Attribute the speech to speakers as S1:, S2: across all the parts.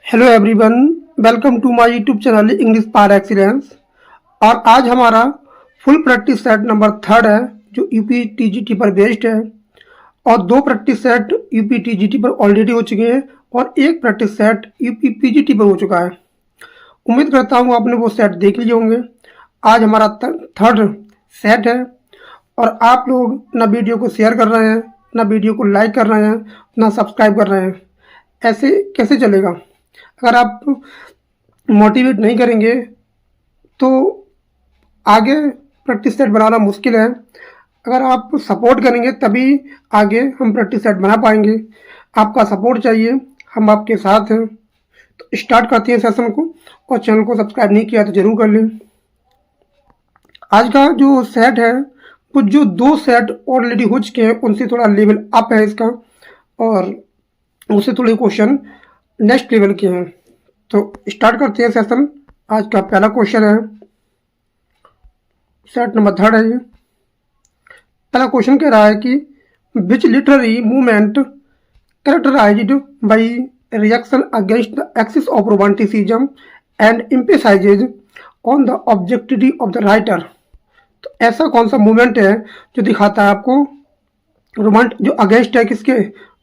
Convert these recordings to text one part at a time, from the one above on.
S1: Hello everyone, welcome to my YouTube channel English par excellence. और आज हमारा full practice set number 3 है जो यूपी टीजीटी पर बेस्ड है। और 2 प्रैक्टिस सेट यूपी टीजीटी पर ऑलरेडी हो चुके हैं और एक प्रैक्टिस सेट यूपी पीजीटी पर हो चुका है। उम्मीद करता हूँ आपने वो सेट देख लिए होंगे। आज हमारा 3rd सेट है और आप लोग ना वीडियो को शेयर कर रहे हैं, ना वीडियो को लाइक कर रहे हैं, ना सब्सक्राइब कर रहे हैं। ऐसे कैसे चलेगा? अगर आप मोटिवेट नहीं करेंगे तो आगे प्रैक्टिस सेट बनाना मुश्किल है। अगर आप सपोर्ट करेंगे तभी आगे हम प्रैक्टिस सेट बना पाएंगे। आपका सपोर्ट चाहिए, हम आपके साथ हैं। तो स्टार्ट करते हैं सेशन को, और चैनल को सब्सक्राइब नहीं किया तो ज़रूर कर लें। आज का जो सेट है वो जो 2 सेट ऑलरेडी हो चुके हैं उनसे थोड़ा लेवल अप है इसका, और उससे थोड़े क्वेश्चन नेक्स्ट लेवल के हैं। तो स्टार्ट करते हैं सेशन। आज का पहला क्वेश्चन है, सेट नंबर 3 है ये। पहला क्वेश्चन कह रहा है कि which literary movement characterised by reaction against the excess of romanticism and emphasises on the objectivity of the writer. तो ऐसा कौन सा मूवमेंट है जो दिखाता है आपको जो अगेंस्ट है किसके?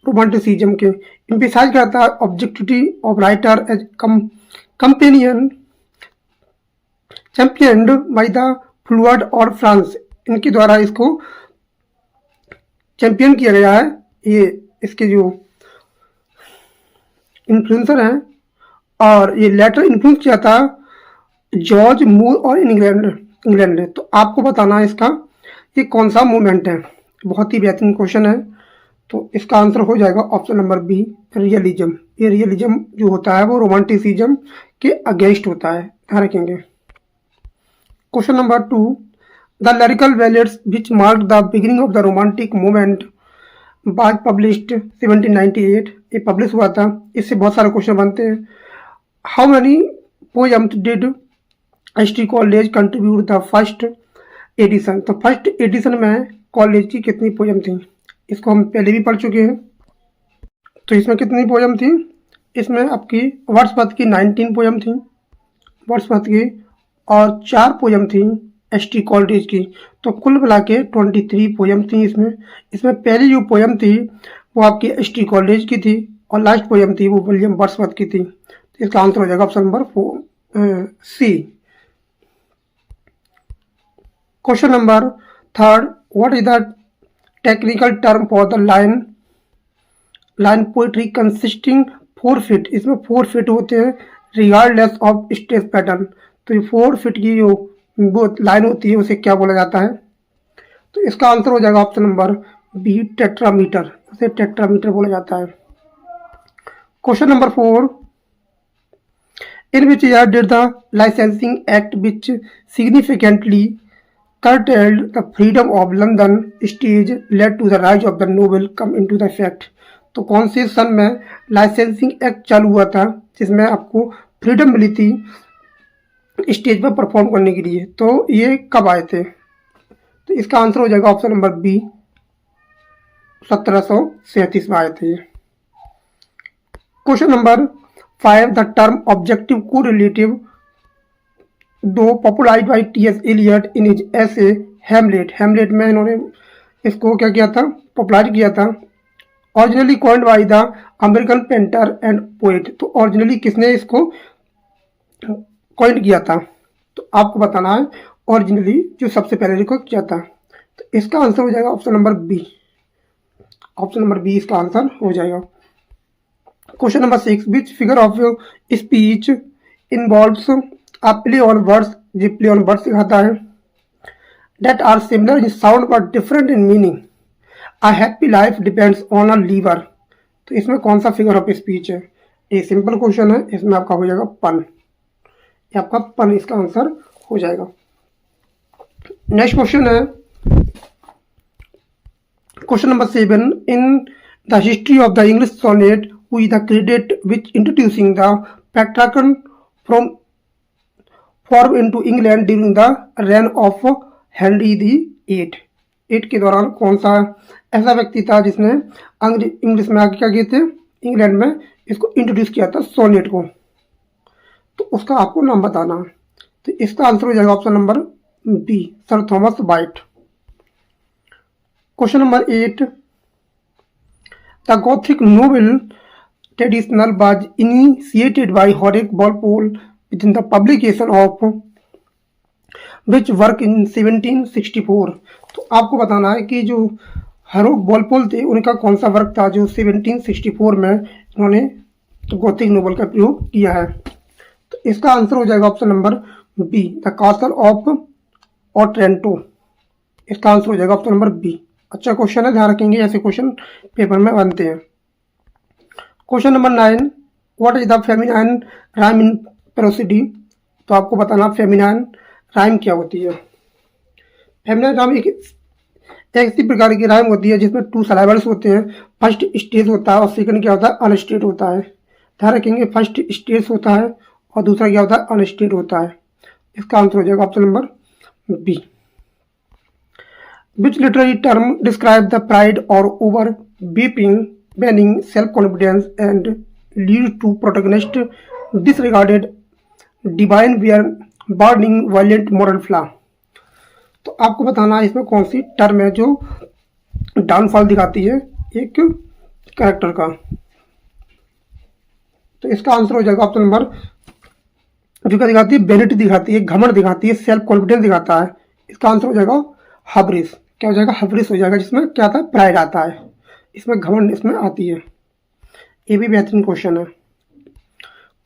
S1: रोमांटिसिज्म के। एम्फेसाइज करता है objectivity of writer as companion championed by the Flaubert और फ्रांस। इनके द्वारा इसको चैंपियन किया गया है। ये इसके जो इन्फ्लुएंसर हैं, और ये लेटर इन्फ्लुएंस किया था जॉर्ज मूर और इंग्लैंड ने। तो आपको बताना है इसका ये कौन सा मूवमेंट है। बहुत ही बेहतरीन क्वेश्चन है। तो इसका आंसर हो जाएगा ऑप्शन नंबर बी, रियलिज्म। ये रियलिज्म जो होता है वो रोमांटिसिज्म के अगेंस्ट होता है, ध्यान रखेंगे। Question number 2, the lyrical ballads which marked the beginning of the romantic movement was published 1798। ये पब्लिश हुआ था। इससे बहुत सारे क्वेश्चन बनते हैं। How many poems did ST college contribute the first edition. तो फर्स्ट एडिशन में कॉलेज की कितनी पोएम थी? इसको हम पहले भी पढ़ चुके हैं। तो इसमें कितनी पोएम थी? इसमें आपकी वर्ड्सवर्थ की 19 पोएम थी, वर्ड्सवर्थ की, और 4 पोएम थी एसटी कॉलेज की। तो कुल मिला के 23 पोएम थी इसमें पहली जो पोएम थी वो आपकी एसटी कॉलेज की थी, और लास्ट पोएम थी वो विलियम वर्ड्सवर्थ की थी। तो इसका आंसर हो जाएगा option number C. Question number 3, what is the technical term for the line poetry consisting 4 feet. इसमें 4 फीट होते हैं रिगार्डलेस ऑफ स्टेज पैटर्न। तो ये 4 फीट की जो वो लाइन होती है उसे क्या बोला जाता है? तो इसका आंसर हो जाएगा ऑप्शन नंबर बी, टेट्रामीटर। उसे टेट्रामीटर बोला जाता है। Question number 4, in which year did the licensing act which significantly curtailed the freedom of London stage led to the rise of the novel come into the effect। तो कौन से सन में licensing act चालू हुआ था जिसमें आपको फ्रीडम मिली थी स्टेज पर परफॉर्म करने के लिए? तो ये कब आए थे? तो इसका आंसर हो जाएगा ऑप्शन नंबर बी, 1737 में आए थे। Question number 5, the term objective correlative दो पॉपुलराइज्ड बाय टी.एस. Eliot in his essay Hamlet. Hamlet में इन्होंने इसको क्या किया था? पॉपुलराइज किया था। Originally coined by the American painter and poet. तो ओरिजिनली किसने इसको कॉइंड किया था? तो आपको बताना है ओरिजिनली जो सबसे पहले रिकॉर्ड किया था। तो इसका आंसर हो जाएगा option number B. Option number B इसका आंसर हो जाएगा। Question number 6, which figure of speech involves a play on words। जो प्ले ऑन वर्ड्स सिखाता है that are similar in sound but different in meaning। a happy life depends on a lever। तो इसमें कौन सा figure of speech है? ये simple question है। इसमें आपका हो जाएगा पन। ये आपका पन इसका आंसर हो जाएगा। नेक्स्ट क्वेश्चन है question number 7, in the history of the English sonnet who is the credit which introducing the Petrarchan from form into England during the reign of Henry the 8 के दौरान कौन सा ऐसा व्यक्ति था जिसने इंग्लिश में आगे क्या किए थे? इंग्लैंड में इसको इंट्रोड्यूस किया था सोनेट को, तो उसका आपको नाम बताना है। तो इसका आंसर हो जाएगा option number B, sir Thomas Wyatt. Question number 8, the Gothic novel traditional was initiated by Horace Walpole within the publication of which work in 1764। तो आपको बताना है कि जो हरोक वॉलपोल थे उनका कौन सा वर्क था जो 1764 में उन्होंने गॉथिक नोवेल का प्रयोग किया है। तो इसका आंसर हो जाएगा option number B, the Castle of Otranto. इसका आंसर हो जाएगा ऑप्शन नंबर बी। अच्छा क्वेश्चन है, ध्यान रखेंगे, ऐसे क्वेश्चन पेपर में बनते हैं। Question number 9, what is the feminine rhyme in prosody. तो आपको बताना फेमिनाइन राइम क्या होती है। फेमिनाइन राइम एक ऐसी प्रकार की राइम होती है जिसमें 2 सिलेबल्स होते हैं। फर्स्ट स्टेज होता है और सेकंड क्या होता है, अनस्टेट होता है। ध्यान रखेंगे, फर्स्ट स्टेज होता है और दूसरा क्या होता है, अनस्टेट होता है। इसका आंसर हो जाएगा option number B. Which literary term describe the pride or overweening banning self-confidence and lead to protagonist disregarded divine burning violent moral flaw। तो आपको बताना है इसमें कौन सी टर्म है जो डाउनफॉल दिखाती है एक कैरेक्टर का। तो इसका आंसर हो जाएगा ऑप्शन नंबर, जो क्या दिखाती है, वेनिटी दिखाती है, घमंड दिखाती है, सेल्फ कॉन्फिडेंस दिखाता है। इसका आंसर हो जाएगा हब्रिस। क्या हो जाएगा, हब्रिस हो जाएगा, जिसमें क्या आता है, प्राइड आता है, इसमें घमंड इसमें आती है। ये भी बेहतरीन क्वेश्चन है।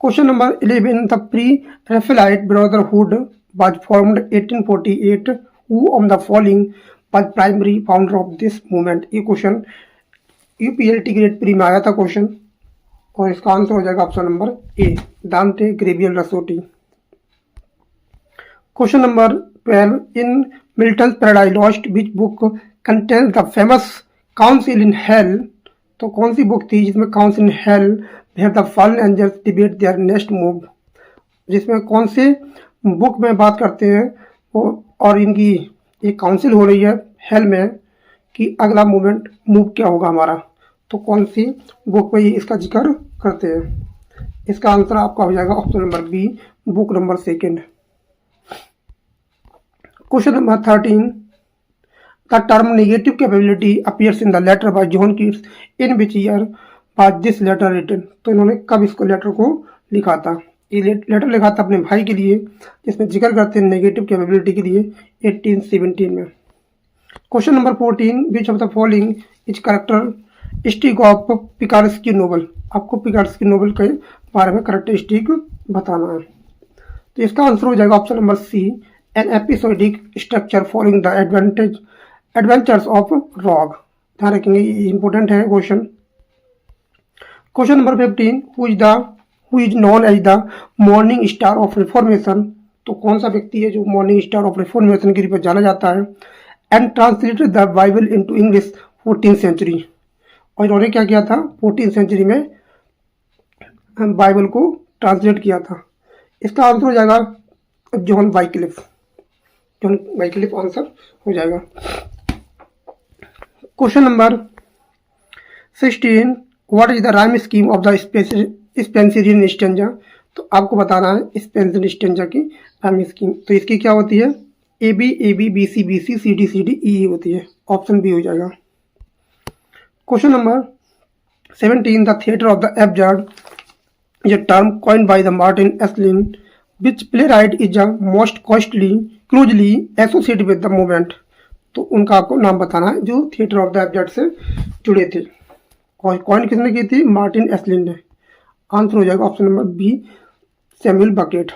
S1: Question number 11, the pre Raphaelite brotherhood was formed 1848, who on the following was primary founder of this movement. ये क्वेश्चन यूपीएलटी ग्रेड प्री में आया था क्वेश्चन, और इसका आंसर हो जाएगा option number A, Dante Gabriel Rossetti. Question number 12, in Milton Paradise Lost which book contains the famous council in hell. तो कौन सी बुक थी जिसमें council in hell where the fallen angels debate their next move. जिसमें कौन से book में बात करते हैं वो, और इनकी एक काउंसिल हो रही है हेल में कि अगला मूव क्या होगा हमारा। तो कौन सी बुक में इसका जिक्र करते हैं। इसका आंसर आपका हो जाएगा option number B, book number 2। Question number 13, the term negative capability appears in the letter by John Keats, in which year was this letter written। तो इन्होंने कब इसको लेटर को लिखा था। ये लेटर लिखा था अपने भाई के लिए, जिसमें जिक्र करते हैं नेगेटिव कैपेबिलिटी के लिए 1817 में। Question number 14, which of the following is characteristic of picaresque novel. आपको पिकार्स्की नोवेल के बारे में कैरेक्टरिस्टिक बताना है। तो इसका आंसर हो जाएगा option number C, an episodic structure following the adventures of rogue. ध्यान रखेंगे, ये इंपॉर्टेंट है question. Question number 15, who is known as the morning star of reformation. तो कौन सा व्यक्ति है जो मॉर्निंग स्टार ऑफ रिफॉर्मेशन के रूप में जाना जाता है। And translated the Bible into English 14th century. और इन्होंने क्या किया था, 14th सेंचुरी में बाइबल को ट्रांसलेट किया था। इसका आंसर हो जाएगा John Wycliffe. John Wycliffe answer हो जाएगा। Question number 16, what is the rhyme scheme of the Spenserian stanza. तो आपको बताना है स्पेंसरियन स्टेंजा की राइम स्कीम। तो इसकी क्या होती है, A B B C C D E होती है। ऑप्शन बी हो जाएगा। Question number 17, the theatre of the absurd is a term coined by the Martin Esslin, which playwright is the most closely associated with the movement. तो उनका आपको नाम बताना है जो थिएटर ऑफ द एब्जर्ड से जुड़े थे। और कॉइन किसने की थी, मार्टिन एस्लिन ने। आंसर हो जाएगा option number B, Samuel Beckett.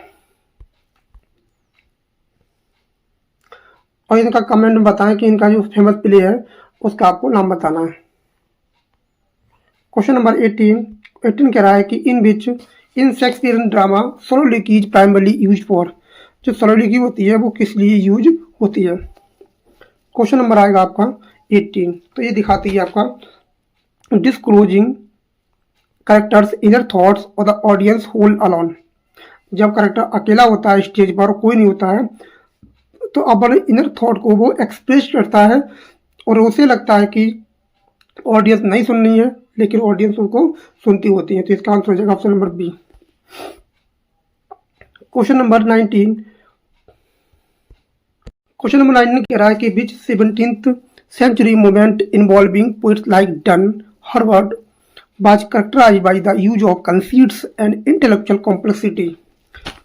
S1: और इनका कमेंट में बताएं कि इनका जो फेमस प्ले है उसका आपको नाम बताना है। क्वेश्चन नंबर 18 कह रहा है कि in Shakespearean drama soliloquy is primarily use for. जो सोलोलिकी होती है वो किस लिए यूज होती है। क्वेश्चन नंबर आएगा आपका 18। तो ये दिखाती है आपका डिस्क्लोजिंग कैरेक्टर्स इनर थॉट्स और द ऑडियंस होल्ड अलोन। जब कैरेक्टर अकेला होता है स्टेज पर, कोई नहीं होता है, तो अपने इनर थॉट को वो एक्सप्रेस करता है और उसे लगता है कि ऑडियंस नहीं सुन रही है, लेकिन ऑडियंस उनको सुनती होती है। तो इसका आंसर हो जाएगा option number B. Question number 19 कह रहा है कि विच 17th century movement involving poets like Donne, Howard was characterized by the use of conceits and intellectual complexity।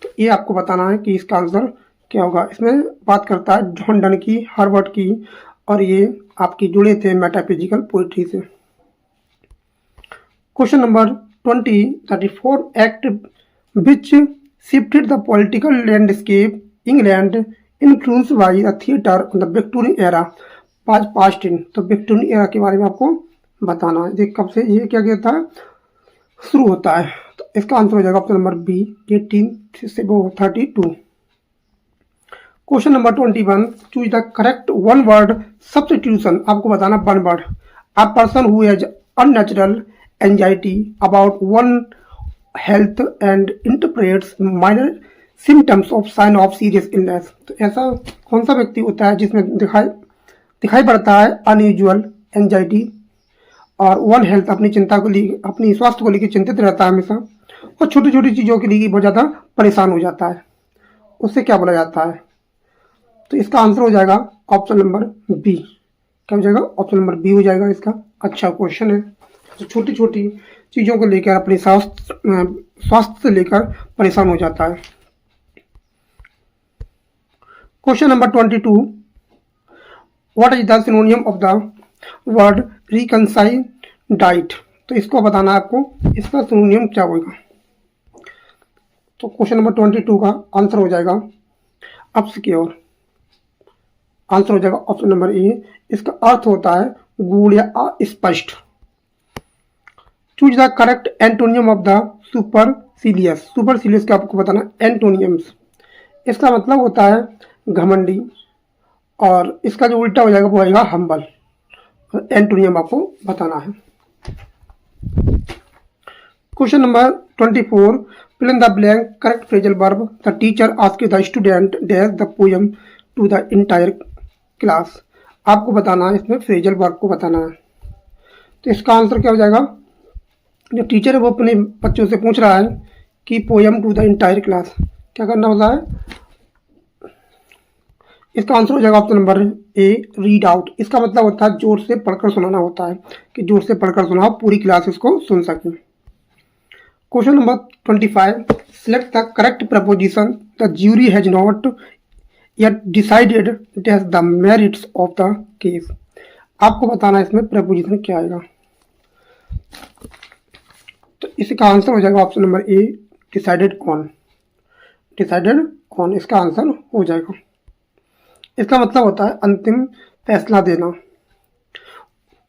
S1: तो ये आपको बताना है कि इसका आंसर क्या होगा। इसमें बात करता है जॉन डन की, हार्वर्ड की, और ये आपकी जुड़े थे मेटाफिजिकल पोइट्री से। Question number 20 34 act which shifted the political landscape England influence by the theatre on the Victorian era past in. तो विक्टोरियन एरा के बारे में आपको बताना है। देख कब से ये क्या कहता है शुरू होता है। तो इसका आंसर हो जाएगा option number B 1832। Question number 21 choose the correct one word substitution. आपको बताना one word. A person who has unnatural anxiety about one health and interprets minor symptoms of sign of serious illness. तो ऐसा कौन सा व्यक्ति होता है जिसमें दिखाई पड़ता है अनयूजुअल एंजाइटी और वन हेल्थ, अपनी चिंता को लिए, अपनी स्वास्थ्य को लेकर चिंतित रहता है हमेशा, और छोटी छोटी चीज़ों के लिए बहुत ज़्यादा परेशान हो जाता है, उससे क्या बोला जाता है। तो इसका आंसर हो जाएगा ऑप्शन नंबर बी। क्या हो जाएगा? ऑप्शन नंबर बी हो जाएगा इसका। अच्छा क्वेश्चन है। तो छोटी छोटी चीज़ों को लेकर अपने स्वास्थ्य से लेकर परेशान हो जाता है। Question number 22 what is the synonym of the word recondite. तो इसको बताना है आपको, इसका सिनोनियम क्या होगा। तो क्वेश्चन नंबर 22 का आंसर हो जाएगा ऑब्सक्योर। आंसर हो जाएगा ऑप्शन नंबर ए। इसका अर्थ होता है गूढ़ या अस्पष्ट। Choose the correct antonym of the supercilious. Supercilious का आपको बताना एंटोनियम्स। इसका मतलब होता है घमंडी, और इसका जो उल्टा हो जाएगा वो आएगा हम्बल। एंटोनियम आपको बताना है। Question number 24 fill in the blank correct phrasal verb the teacher asked the student dash the poem to the entire class। आपको बताना है इसमें फ्रेजल वर्ब को बताना है। तो इसका आंसर क्या हो जाएगा? जो टीचर है वो अपने बच्चों से पूछ रहा है कि poem to the entire class क्या करना होता है। इसका आंसर हो जाएगा option number A read out. इसका मतलब होता है जोर से पढ़कर सुनाना होता है, कि जोर से पढ़कर सुनाओ, पूरी क्लास इसको सुन सके। Question number 25 select the correct preposition the jury has not yet decided as the merits of the case। आपको बताना है इसमें प्रपोजिशन क्या आएगा। तो इसका आंसर हो जाएगा option number A decided on. Decided on इसका आंसर हो जाएगा। इसका मतलब होता है अंतिम फैसला देना।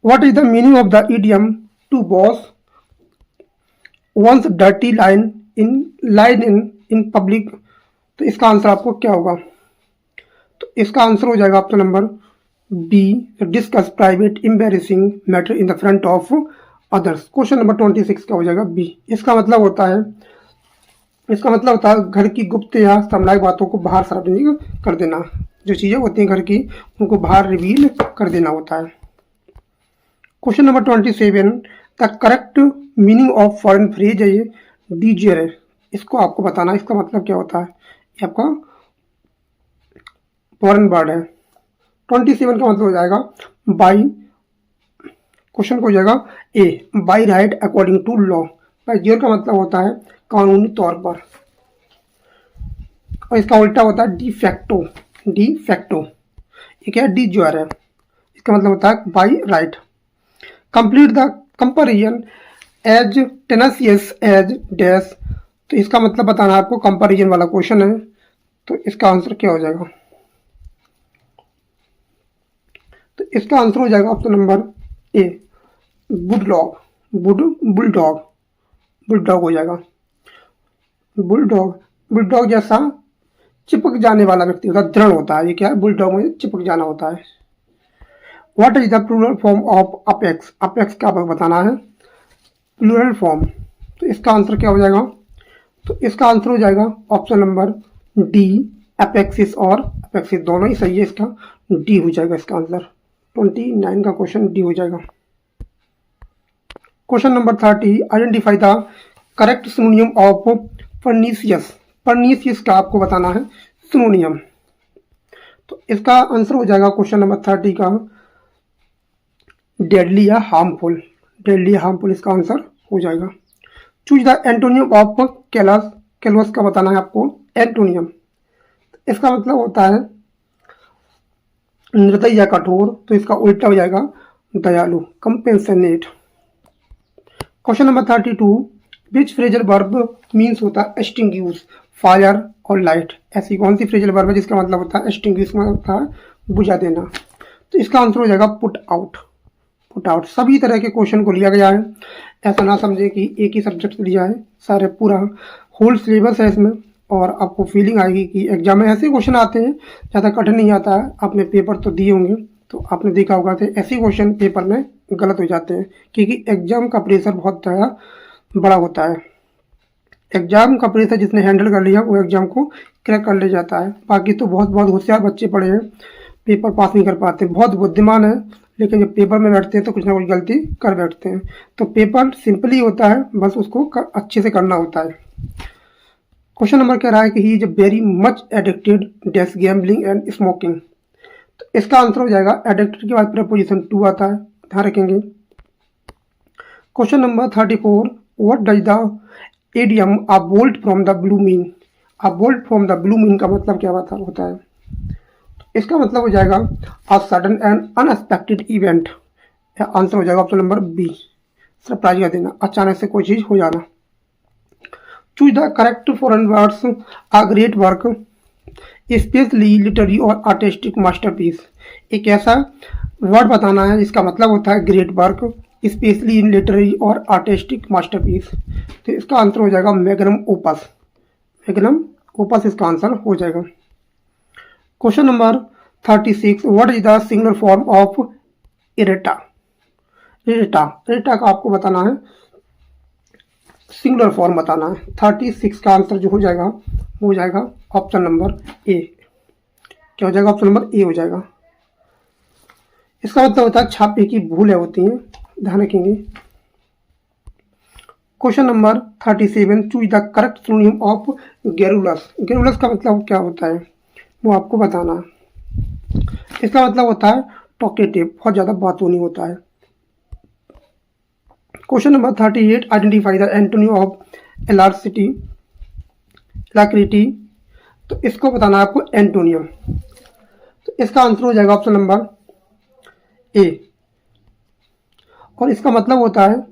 S1: What is the meaning of the idiom to wash one's dirty linen in public. तो इसका आंसर आपको क्या होगा? तो इसका आंसर हो जाएगा option number be discuss private embarrassing matter in the front of others. Question number 26 का हो जाएगा बी। इसका मतलब होता है घर की गुप्त या सामुदायिक बातों को बाहर सार्वजनिक कर देना। जो चीज़ें होती हैं घर की उनको बाहर रिवील कर देना होता है। Question number 27 the correct meaning of foreign phrase है ये डीजियर। इसको आपको बताना है, इसका मतलब क्या होता है। ये आपका फॉरेन वर्ड है। 27 का मतलब हो जाएगा बाई। क्वेश्चन को हो जाएगा A by right according to law. By जियर का मतलब होता है कानूनी तौर पर, और इसका उल्टा होता है डी फैक्टो। डी फैक्टो ये क्या है? डी ज्योर है। इसका मतलब होता है by right. Complete the comparison as tenacious as dash. तो इसका मतलब बताना है आपको, कंपेरिजन वाला क्वेश्चन है। तो इसका आंसर क्या हो जाएगा? तो इसका आंसर हो जाएगा ऑप्शन नंबर ए बुलडॉग। बुलडॉग बुलडॉग हो जाएगा। बुलडॉग जैसा चिपक जाने वाला व्यक्ति होता है, दृढ़ होता है। ये क्या है? बुलडॉग में चिपक जाना होता है। What is the plural form of apex. Apex का बताना है प्लूरल फॉर्म। तो इसका आंसर क्या हो जाएगा? तो इसका आंसर हो जाएगा ऑप्शन नंबर डी अपेक्सिस और अपेक्सिस दोनों ही सही है। इसका डी हो जाएगा इसका आंसर। 29 का क्वेश्चन डी हो जाएगा। Question number 30, identify the correct सिनोनियम of pernicious. Pernicious का आपको बताना है सिनोनियम। तो इसका आंसर हो जाएगा क्वेश्चन नंबर 30 का डेडली या हार्मफुल। डेडली या हार्मफुल इसका आंसर हो जाएगा। Choose the antonym of callus. Callus का बताना है आपको एंटोनियम। इसका मतलब होता है निर्दयी या कठोर, तो इसका उल्टा हो जाएगा दयालु, कंपेंशनेट। क्वेश्चन नंबर 32, विच फ्रेजल वर्ब मीन्स होता है एक्सटिंग्विश, फायर और लाइट। ऐसी कौन सी फ्रेजल वर्ब है जिसका मतलब होता है एक्सटिंग्विश, मतलब होता है बुझा देना। तो इसका आंसर हो जाएगा पुट आउट। Put out. सभी तरह के क्वेश्चन को लिया गया है, ऐसा ना समझे कि एक ही सब्जेक्ट से लिया है, सारे पूरा होल सिलेबस है इसमें। और आपको फीलिंग आएगी कि एग्जाम में ऐसे क्वेश्चन आते हैं, ज़्यादा कठिन नहीं आता है। आपने पेपर तो दिए होंगे तो आपने देखा होगा कि ऐसे क्वेश्चन पेपर में गलत हो जाते हैं, क्योंकि एग्जाम का प्रेशर बहुत ज़्यादा बड़ा होता है। एग्जाम का प्रेशर जिसने हैंडल कर लिया वो एग्जाम को क्रैक कर ले जाता है। बाकी तो बहुत बहुत होशियार बच्चे पड़े हैं, पेपर पास नहीं कर पाते, बहुत बुद्धिमान है, लेकिन जब पेपर में बैठते हैं तो कुछ ना कुछ गलती कर बैठते हैं। तो पेपर सिंपली होता है, बस उसको अच्छे से करना होता है। क्वेश्चन नंबर कह रहा है कि he is very much addicted dash gambling and smoking. तो इसका आंसर हो जाएगा एडिक्टेड के बाद प्रपोजिशन टू आता है, ध्यान रखेंगे। Question number 34, what does the idiom a bolt from the blue mean. A bolt from the blue mean का मतलब क्या होता है। इसका मतलब हो जाएगा a sudden and unexpected event. Answer हो जाएगा ऑप्शन नंबर बी, सरप्राइज कर देना, अचानक से कोई चीज़ हो जाना। Choose the correct foreign words. A great work, specially literary और आर्टिस्टिक मास्टरपीस। एक ऐसा वर्ड बताना है जिसका मतलब होता है great work, specially in literary और आर्टिस्टिक मास्टरपीस। तो इसका आंसर हो जाएगा मैग्नम ओपस। मैग्नम ओपस इसका आंसर हो जाएगा। Question number 36, what is the singular form of areata. Areata, areata का आपको बताना है सिंगुलर फॉर्म बताना है। 36 का आंसर जो हो जाएगा ऑप्शन नंबर ए। क्या हो जाएगा, ऑप्शन नंबर ए हो जाएगा। इसका मतलब होता है छापे की भूलें होती हैं, ध्यान रखेंगे। Question number 37, choose the correct synonym of garrulous. Garrulous का मतलब क्या होता है वो आपको बताना है। इसका मतलब होता है टॉकेटिव, बहुत ज़्यादा बातूनी होता है। Question number 38, identify the antonym of alacrity, alacrity. तो इसको बताना है आपको एंटोनियम। तो इसका आंसर हो जाएगा ऑप्शन नंबर ए। और इसका मतलब होता है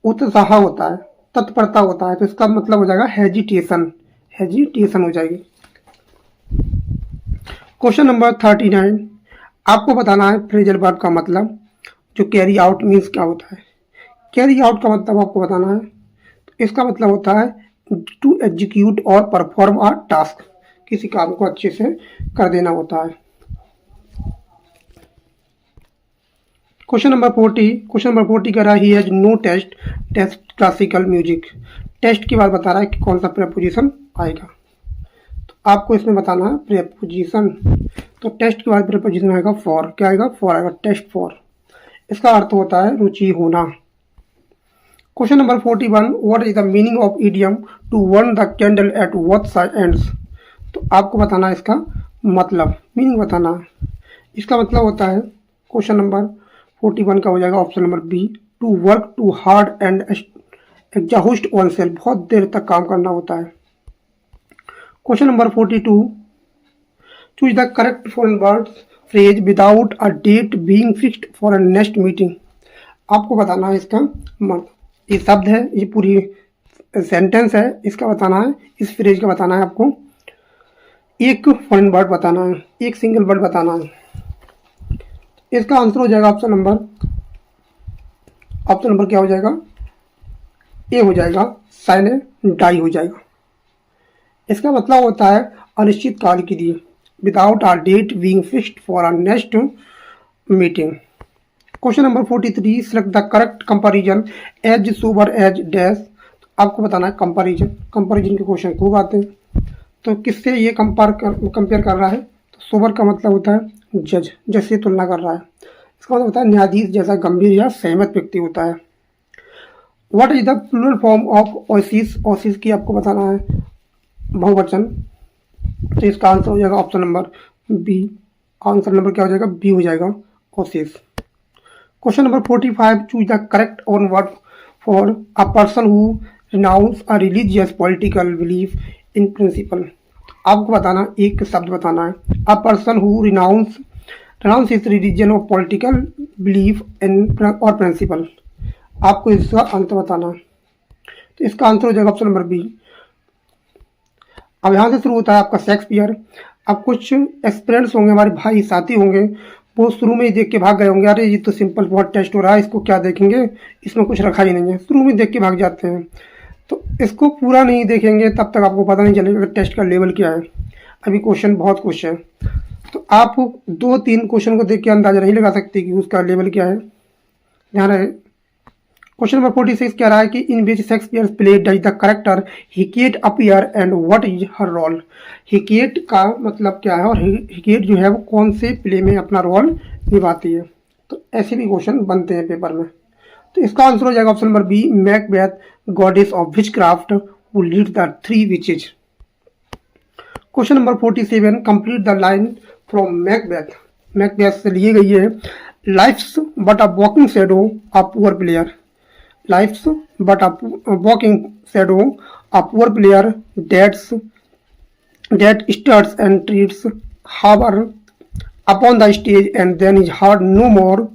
S1: उत्साह होता है, तत्परता होता है। तो इसका मतलब हो जाएगा हेजिटेशन, हेजिटेशन हो जाएगी। क्वेश्चन नंबर 39, आपको बताना है फ्रेजल वर्ब का मतलब, जो कैरी आउट मीन्स क्या होता है। कैरी आउट का मतलब आपको बताना है। तो इसका मतलब होता है टू एग्जीक्यूट और परफॉर्म अ टास्क, किसी काम को अच्छे से कर देना होता है। क्वेश्चन नंबर 40 कह रहा है he has no taste taste classical music. Taste की बात बता रहा है कि कौन सा प्रेपोजिशन आएगा। तो आपको इसमें बताना है प्रेपोजिशन। तो टेस्ट के बाद प्रेपोजिशन आएगा फॉर। क्या आएगा, फॉर आएगा, टेस्ट फॉर। इसका अर्थ होता है रुचि होना। Question number 41, what is the meaning of idiom to burn the candle at both side ends. तो आपको बताना है इसका मतलब, मीनिंग बताना है। इसका मतलब होता है क्वेश्चन नंबर 41 का हो जाएगा option number B, to work too hard and exhaust oneself, बहुत देर तक काम करना होता है। Question number 42, choose the correct foreign words phrase without a date being fixed for a next meeting. आपको बताना है इसका मतलब, ये शब्द है, ये पूरी सेंटेंस है, इसका बताना है, इस फ्रेज का बताना है आपको। एक फॉरेन वर्ड बताना है, एक सिंगल वर्ड बताना है। इसका आंसर हो जाएगा ऑप्शन नंबर क्या हो जाएगा, ए हो जाएगा, साइने डाई हो जाएगा। इसका मतलब होता है अनिश्चित काल के लिए, without a date being fixed for a next meeting. Question number 43, select the correct comparison as sober as dash. आपको बताना है कंपैरिजन। कंपैरिजन के क्वेश्चन खूब आते हैं। तो किससे ये कंपेयर कर रहा है। तो सोबर का मतलब होता है जज, जैसे तुलना कर रहा है। इसका मतलब होता है न्यायाधीश जैसा गंभीर या सहमत व्यक्ति होता है। What is the plural form of oasis? Oasis की आपको बताना है बहुवचन। तो इसका आंसर हो जाएगा option number B. Answer number क्या हो जाएगा? बी हो जाएगा, oasis. Question number 45, choose the correct one word for a person who renounce a religious political belief in principle. आपको बताना, एक शब्द बताना है, a person who renounce is religion of political belief in और प्रिंसिपल। आपको इसका आंसर बताना है। तो इसका आंसर हो जाएगा ऑप्शन नंबर बी। अब यहाँ से शुरू होता है आपका शेक्सपियर। अब कुछ एक्सपीरियंस होंगे, हमारे भाई साथी होंगे, वो शुरू में ही देख के भाग गए होंगे, अरे ये तो सिंपल बहुत टेस्ट हो रहा है, इसको क्या देखेंगे, इसमें कुछ रखा ही नहीं है, शुरू में देख के भाग जाते हैं। तो इसको पूरा नहीं देखेंगे तब तक आपको पता नहीं चलेगा कि टेस्ट का लेवल क्या है। अभी क्वेश्चन बहुत कुछ है, तो आप 2-3 क्वेश्चन को देख के अंदाजा नहीं लगा सकते कि उसका लेवल क्या है। ध्यान रहे। क्वेश्चन नंबर 46 कह रहा है कि in which Shakespeare play does the character Hecate appear and what is her role. Hecate का मतलब क्या है और हिकेट जो है वो कौन से प्ले में अपना रोल निभाती है। तो ऐसे भी क्वेश्चन बनते हैं पेपर में। तो इसका आंसर हो जाएगा option number B, Macbeth, goddess of witchcraft who lead the 3 witches. Question number 47, complete the line from Macbeth. Macbeth से लिए गई है, life's but a walking shadow a poor player. Life's but a walking shadow, a poor player that stirs and treats, however, upon the stage and then is heard no more.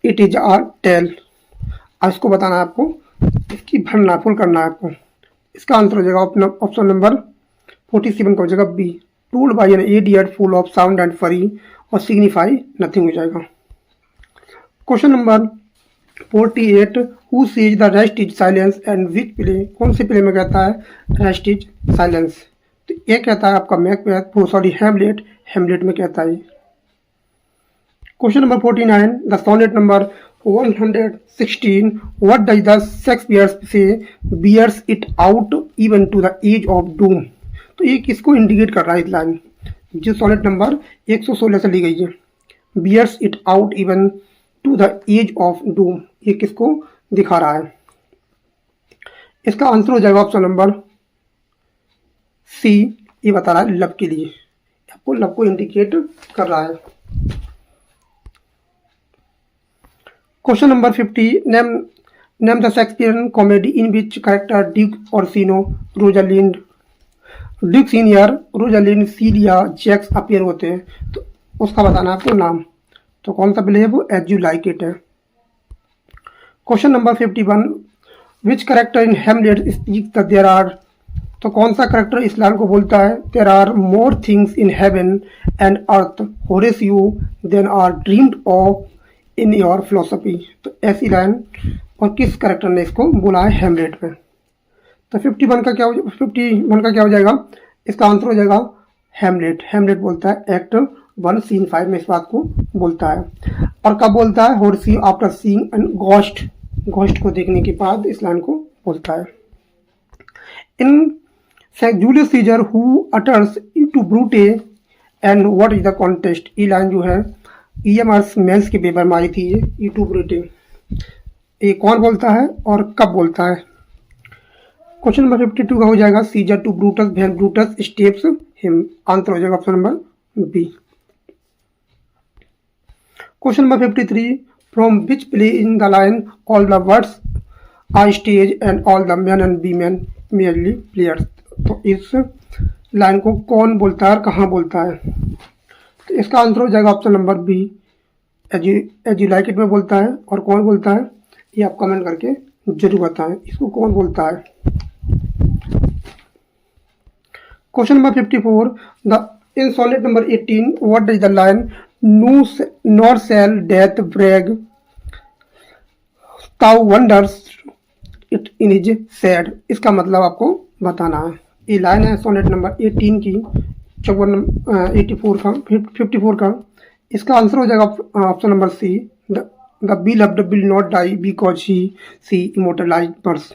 S1: It is a tale. इसको बताना है आपको, इसकी भरना full करना है आपको। इसका आंसर हो जाएगा ऑप्शन नंबर 47 का हो जाएगा बी, told by an idiot full of sound and fury, और सिग्निफाई नथिंग हो जाएगा। Question number 48, who says the rest is silence and which play. कौन से प्ले में कहता है रेस्ट इज साइलेंस? तो ये कहता है आपका मैकबेथ, सॉरी हेमलेट, हेमलेट में कहता है। Question number 49, the sonnet number 116, what does the Shakespeare say bears it out even to the as of doom. तो ये किसको इंडिकेट कर रहा है इस लाइन, जो सोनेट नंबर 116 से ली गई है, bears it out even to the as of doom, ये किसको दिखा रहा है? इसका आंसर हो जाएगा ऑप्शन नंबर सी, ये बता रहा है लव के लिए, आपको लव को इंडिकेट कर रहा है। Question number 50, name the Shakespearean comedy in which character Duke Orsino, Rosalind, Duke Senior, Rosalind, Celia, Jaques appear होते हैं। तो उसका बताना है आपको नाम। तो कौन सा प्ले है वो? एज यू लाइक इट है। Question number 51, which character in Hamlet speaks the there are. तो कौन सा करेक्टर इस लाइन को बोलता है, there are more things in heaven and earth Horatio than are dreamed of in your philosophy. तो ऐसी लाइन और किस करेक्टर ने इसको बोला है हेमलेट में? तो 51 का क्या हो जाएगा? इसका आंसर हो जाएगा हेमलेट। हेमलेट बोलता है एक्ट 1 सीन 5 में इस बात को बोलता है। और कब बोलता है? Horatio after seeing an ghost, ghost को देखने के बाद इस लाइन को बोलता है। In Julius Caesar who utters to Brute and what is the context. ये लाइन जो है EMR मेंस के पेपर में आई थी, ये टू ब्रूटे, ये कौन बोलता है और कब बोलता है? क्वेश्चन नंबर 52 का हो जाएगा, Caesar to Brutus when Brutus stabs him. Answer हो जाएगा option number B. Question number 53, from which play in the line all the words are stage and all the man and women merely players. तो इस line को कौन बोलता है और कहाँ बोलता है? तो इसका आंसर हो जाएगा option number B, As You Like It में बोलता है। और कौन बोलता है ये आप कमेंट करके जरूर बताएं, इसको कौन बोलता है। Question number 54, the in sonnet number 18, what is the line nor shall death brag thou wanders it in is shade. इसका मतलब आपको बताना है। ये लाइन है सोनेट नंबर 18 की 54 का। इसका आंसर हो जाएगा option number C, the beloved will not die because she immortalized birds.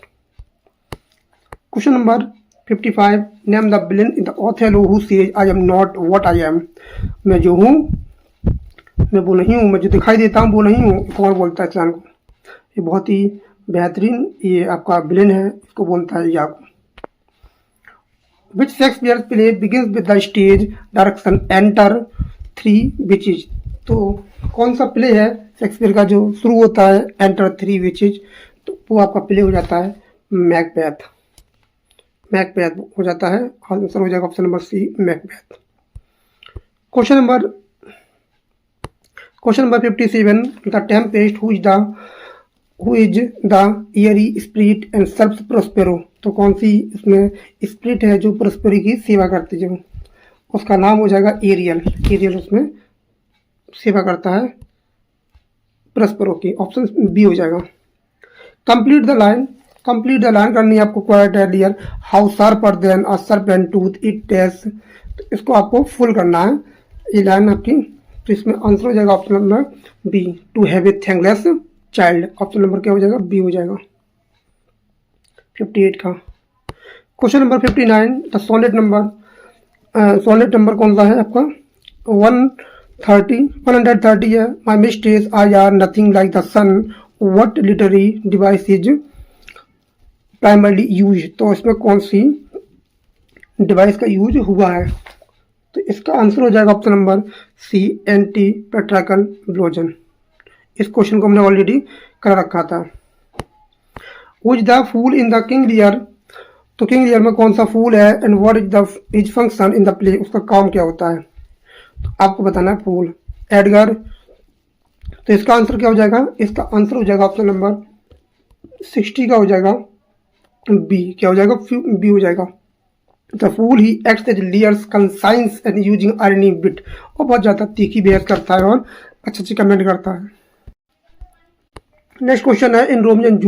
S1: Question number 55, name the villain in the Othello who says I am not what I am. मैं जो हूँ मैं वो नहीं हूँ, मैं जो दिखाई देता हूँ वो नहीं हूँ। कौन बोलता है इस लाइन को? ये बहुत ही बेहतरीन ये आपका विलेन है, इसको बोलता है Iago. Which Shakespeare play begins with the stage direction enter three witches. तो कौन सा प्ले है शेक्सपियर का जो शुरू होता है एंटर थ्री विचेज, तो वो आपका प्ले हो जाता है मैकबेथ। मैकबेथ हो जाता है, आंसर हो जाएगा option number C Macbeth. Question number 57, the Tempest who is the airy spirit and serves Prospero. तो कौन सी इसमें स्पिरिट है जो प्रोस्पेरो की सेवा करती है, जो उसका नाम हो जाएगा एरियल। एरियल उसमें सेवा करता है प्रोस्पेरो की, ऑप्शन बी हो जाएगा। कंप्लीट द लाइन करनी है आपको। Quite earlier how sharper than a serpent tooth it dash. तो इसको आपको फुल करना है ये लाइन आपकी। तो इसमें आंसर हो जाएगा option number B, to have a thankless child. Option number क्या हो जाएगा, बी हो जाएगा 58 का। Question number 59, the sonnet number कौन सा है आपका 130 है। My mistress eyes are nothing like the sun, what literary device is primarily use. तो इसमें कौन सी डिवाइस का यूज हुआ है, तो इसका आंसर हो जाएगा option number C anti Petrarchan blazon. इस क्वेश्चन को हमने ऑलरेडी कर रखा था। Which the fool in the King Lear. तो किंग लियर में कौन सा फूल है and what is function in the play, उसका काम क्या होता है, तो आपको बताना है फूल। एडगर, तो इसका आंसर क्या हो जाएगा, इसका आंसर हो जाएगा ऑप्शन नंबर 60 का हो जाएगा बी। क्या हो जाएगा, बी हो जाएगा। The fool he acts as Lear's conscience and using irony wit. और बहुत ज़्यादा तीखी बहस करता है और अच्छे कमेंट करता है। नेक्स्ट क्वेश्चन है in Romeo and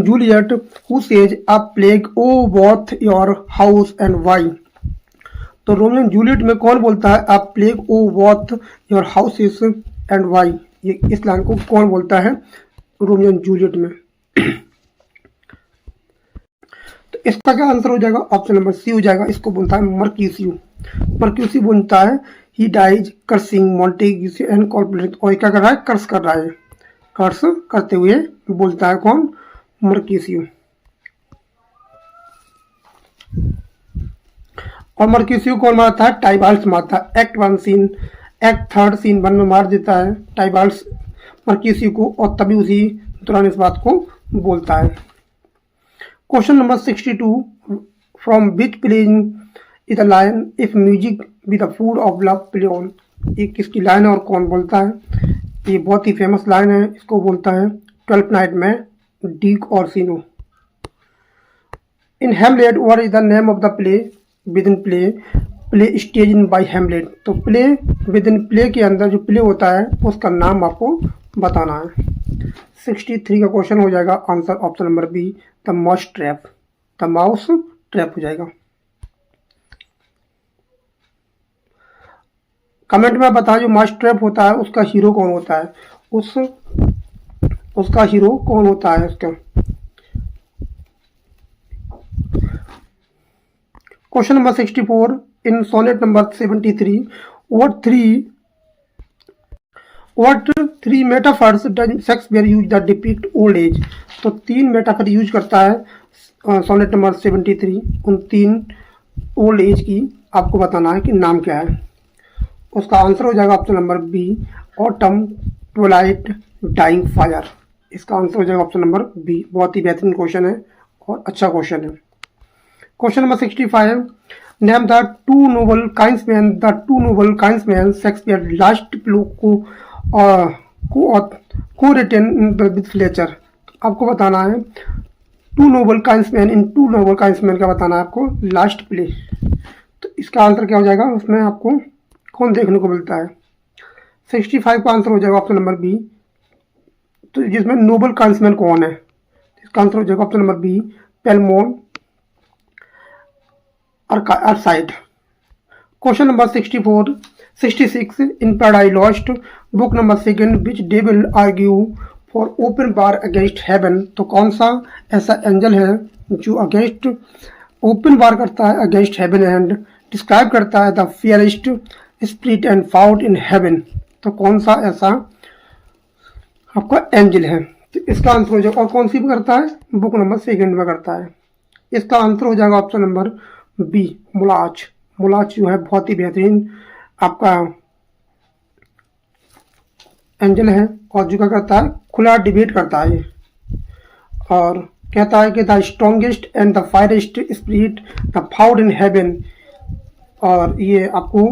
S1: Juliet who says a plague o both your house and why. तो रोमियो एंड जूलियट में कौन बोलता है a plague o both your houses and why. ये इस लाइन को कौन बोलता है रोमियो एंड जूलियट में। तो इसका क्या आंसर हो जाएगा, ऑप्शन नंबर सी हो जाएगा। इसको बोलता है मर्क्यूसी बोलता है he dies cursing Montague and Capulet. और क्या कर रहा है, कर्स कर रहा है, कर्स करते हुए बोलता है कौन, मर्क्यूसियो। और मर्क्यूसियो कौन मारता है, टाइबाल्स मारता है। एक्ट 3 सीन 1 में मार देता है टाइबाल्स मर्क्यूसियो को, और तभी उसी दौरान इस बात को बोलता है। Question number 62, from which play is the line if music be the food of love play on. ये किसकी लाइन है और कौन बोलता है, ये बहुत ही फेमस लाइन है। इसको बोलता है 12th नाइट में Duke Orsino. In Hamlet what is the name of the play within play staging by Hamlet. तो प्ले विद इन प्ले के अंदर जो प्ले होता है उसका नाम आपको बताना है। 63 का क्वेश्चन हो जाएगा answer option number B, the mousetrap हो जाएगा। कमेंट में बताएं जो माउस ट्रैप होता है उसका हीरो कौन होता है, उसका हीरो कौन होता है उसका। Question number 64, in sonnet number 73 what three metaphors does Shakespeare use the depict old age. तो 3 मेटाफर यूज करता है सोनेट नंबर 73। उन 3 ओल्ड एज की आपको बताना है कि नाम क्या है। उसका आंसर हो जाएगा option number B, autumn twilight dying fire. इसका आंसर हो जाएगा ऑप्शन नंबर बी। बहुत ही बेहतरीन क्वेश्चन है और अच्छा क्वेश्चन है। Question number 65, name the Two Noble Kinsmen Shakespeare last play co written with Fletcher. आपको बताना है टू नोबल काइंसमैन का बताना है आपको लास्ट प्ले। तो इसका आंसर क्या हो जाएगा, उसमें आपको कौन देखने को मिलता है। 65 का आंसर हो जाएगा ऑप्शन नंबर बी, तो जिसमें नोबल काइंसमैन कौन है, इसका आंसर हो जाएगा option number B, Palamon Arcite. Question number 66, in Paradise Lost book number 2 which devil argue for open war against heaven. तो कौन सा ऐसा एंजल है जो अगेंस्ट ओपन बार करता है अगेंस्ट हेवन एंड डिस्क्राइब करता है the fiercest spirit and found in heaven. तो कौन सा ऐसा आपका एंजल है। तो इसका आंसर हो जाएगा, और कौन सी में करता है, बुक नंबर 2 में करता है। इसका आंसर हो जाएगा ऑप्शन नंबर बी, मुलाच। मुलाच जो है बहुत ही बेहतरीन आपका एंजल है, और जो क्या करता है, खुला डिबेट करता है ये, और कहता है कि the strongest and the fiercest spirit the found in heaven, और ये आपको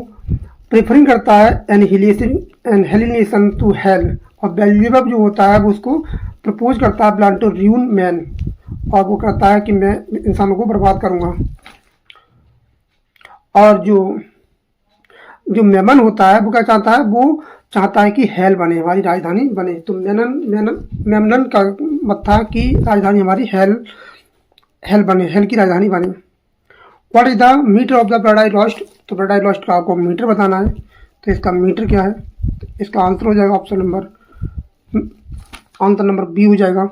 S1: प्रेफरिंग करता है एनहिलेशन टू हेल, और बेल्जेबब जो होता है वो उसको प्रपोज करता है प्लान टू र्यून मैन, और वो कहता है कि मैं इंसानों को बर्बाद करूंगा। और जो जो मेमन होता है वो क्या चाहता है, वो चाहता है कि हेल बने, हमारी राजधानी बने। तो मेमनन का मत था कि राजधानी हमारी हेल बने, हेल की राजधानी बने। What is the metre of the Paradise Lost, तो पैराडाइज लॉस्ट का आपको मीटर बताना है। तो इसका मीटर क्या है, इसका आंसर हो जाएगा आंसर नंबर बी हो जाएगा।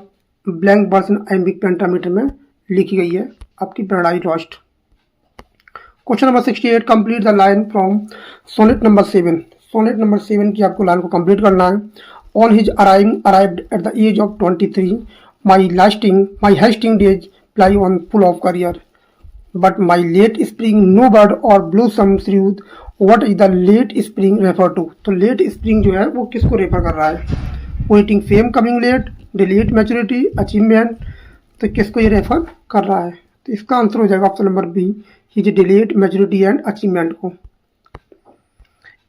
S1: ब्लैंक वर्सन आइम्बिक पेंटामीटर में लिखी गई है आपकी Paradise Lost. Question number 68, complete the line from sonnet number 7। Sonnet number 7 की आपको लाइन को कंप्लीट करना है। On his arrived at the as of 23, my hasting days fly on full of career, but my late spring no bird or blossom showeth, what is the late spring refer to. तो late spring जो है वो किसको refer कर रहा है, waiting fame coming late, delayed maturity, achievement, तो किसको ये रेफर कर रहा है। तो इसका आंसर हो जाएगा option number B, his delayed maturity and achievement को।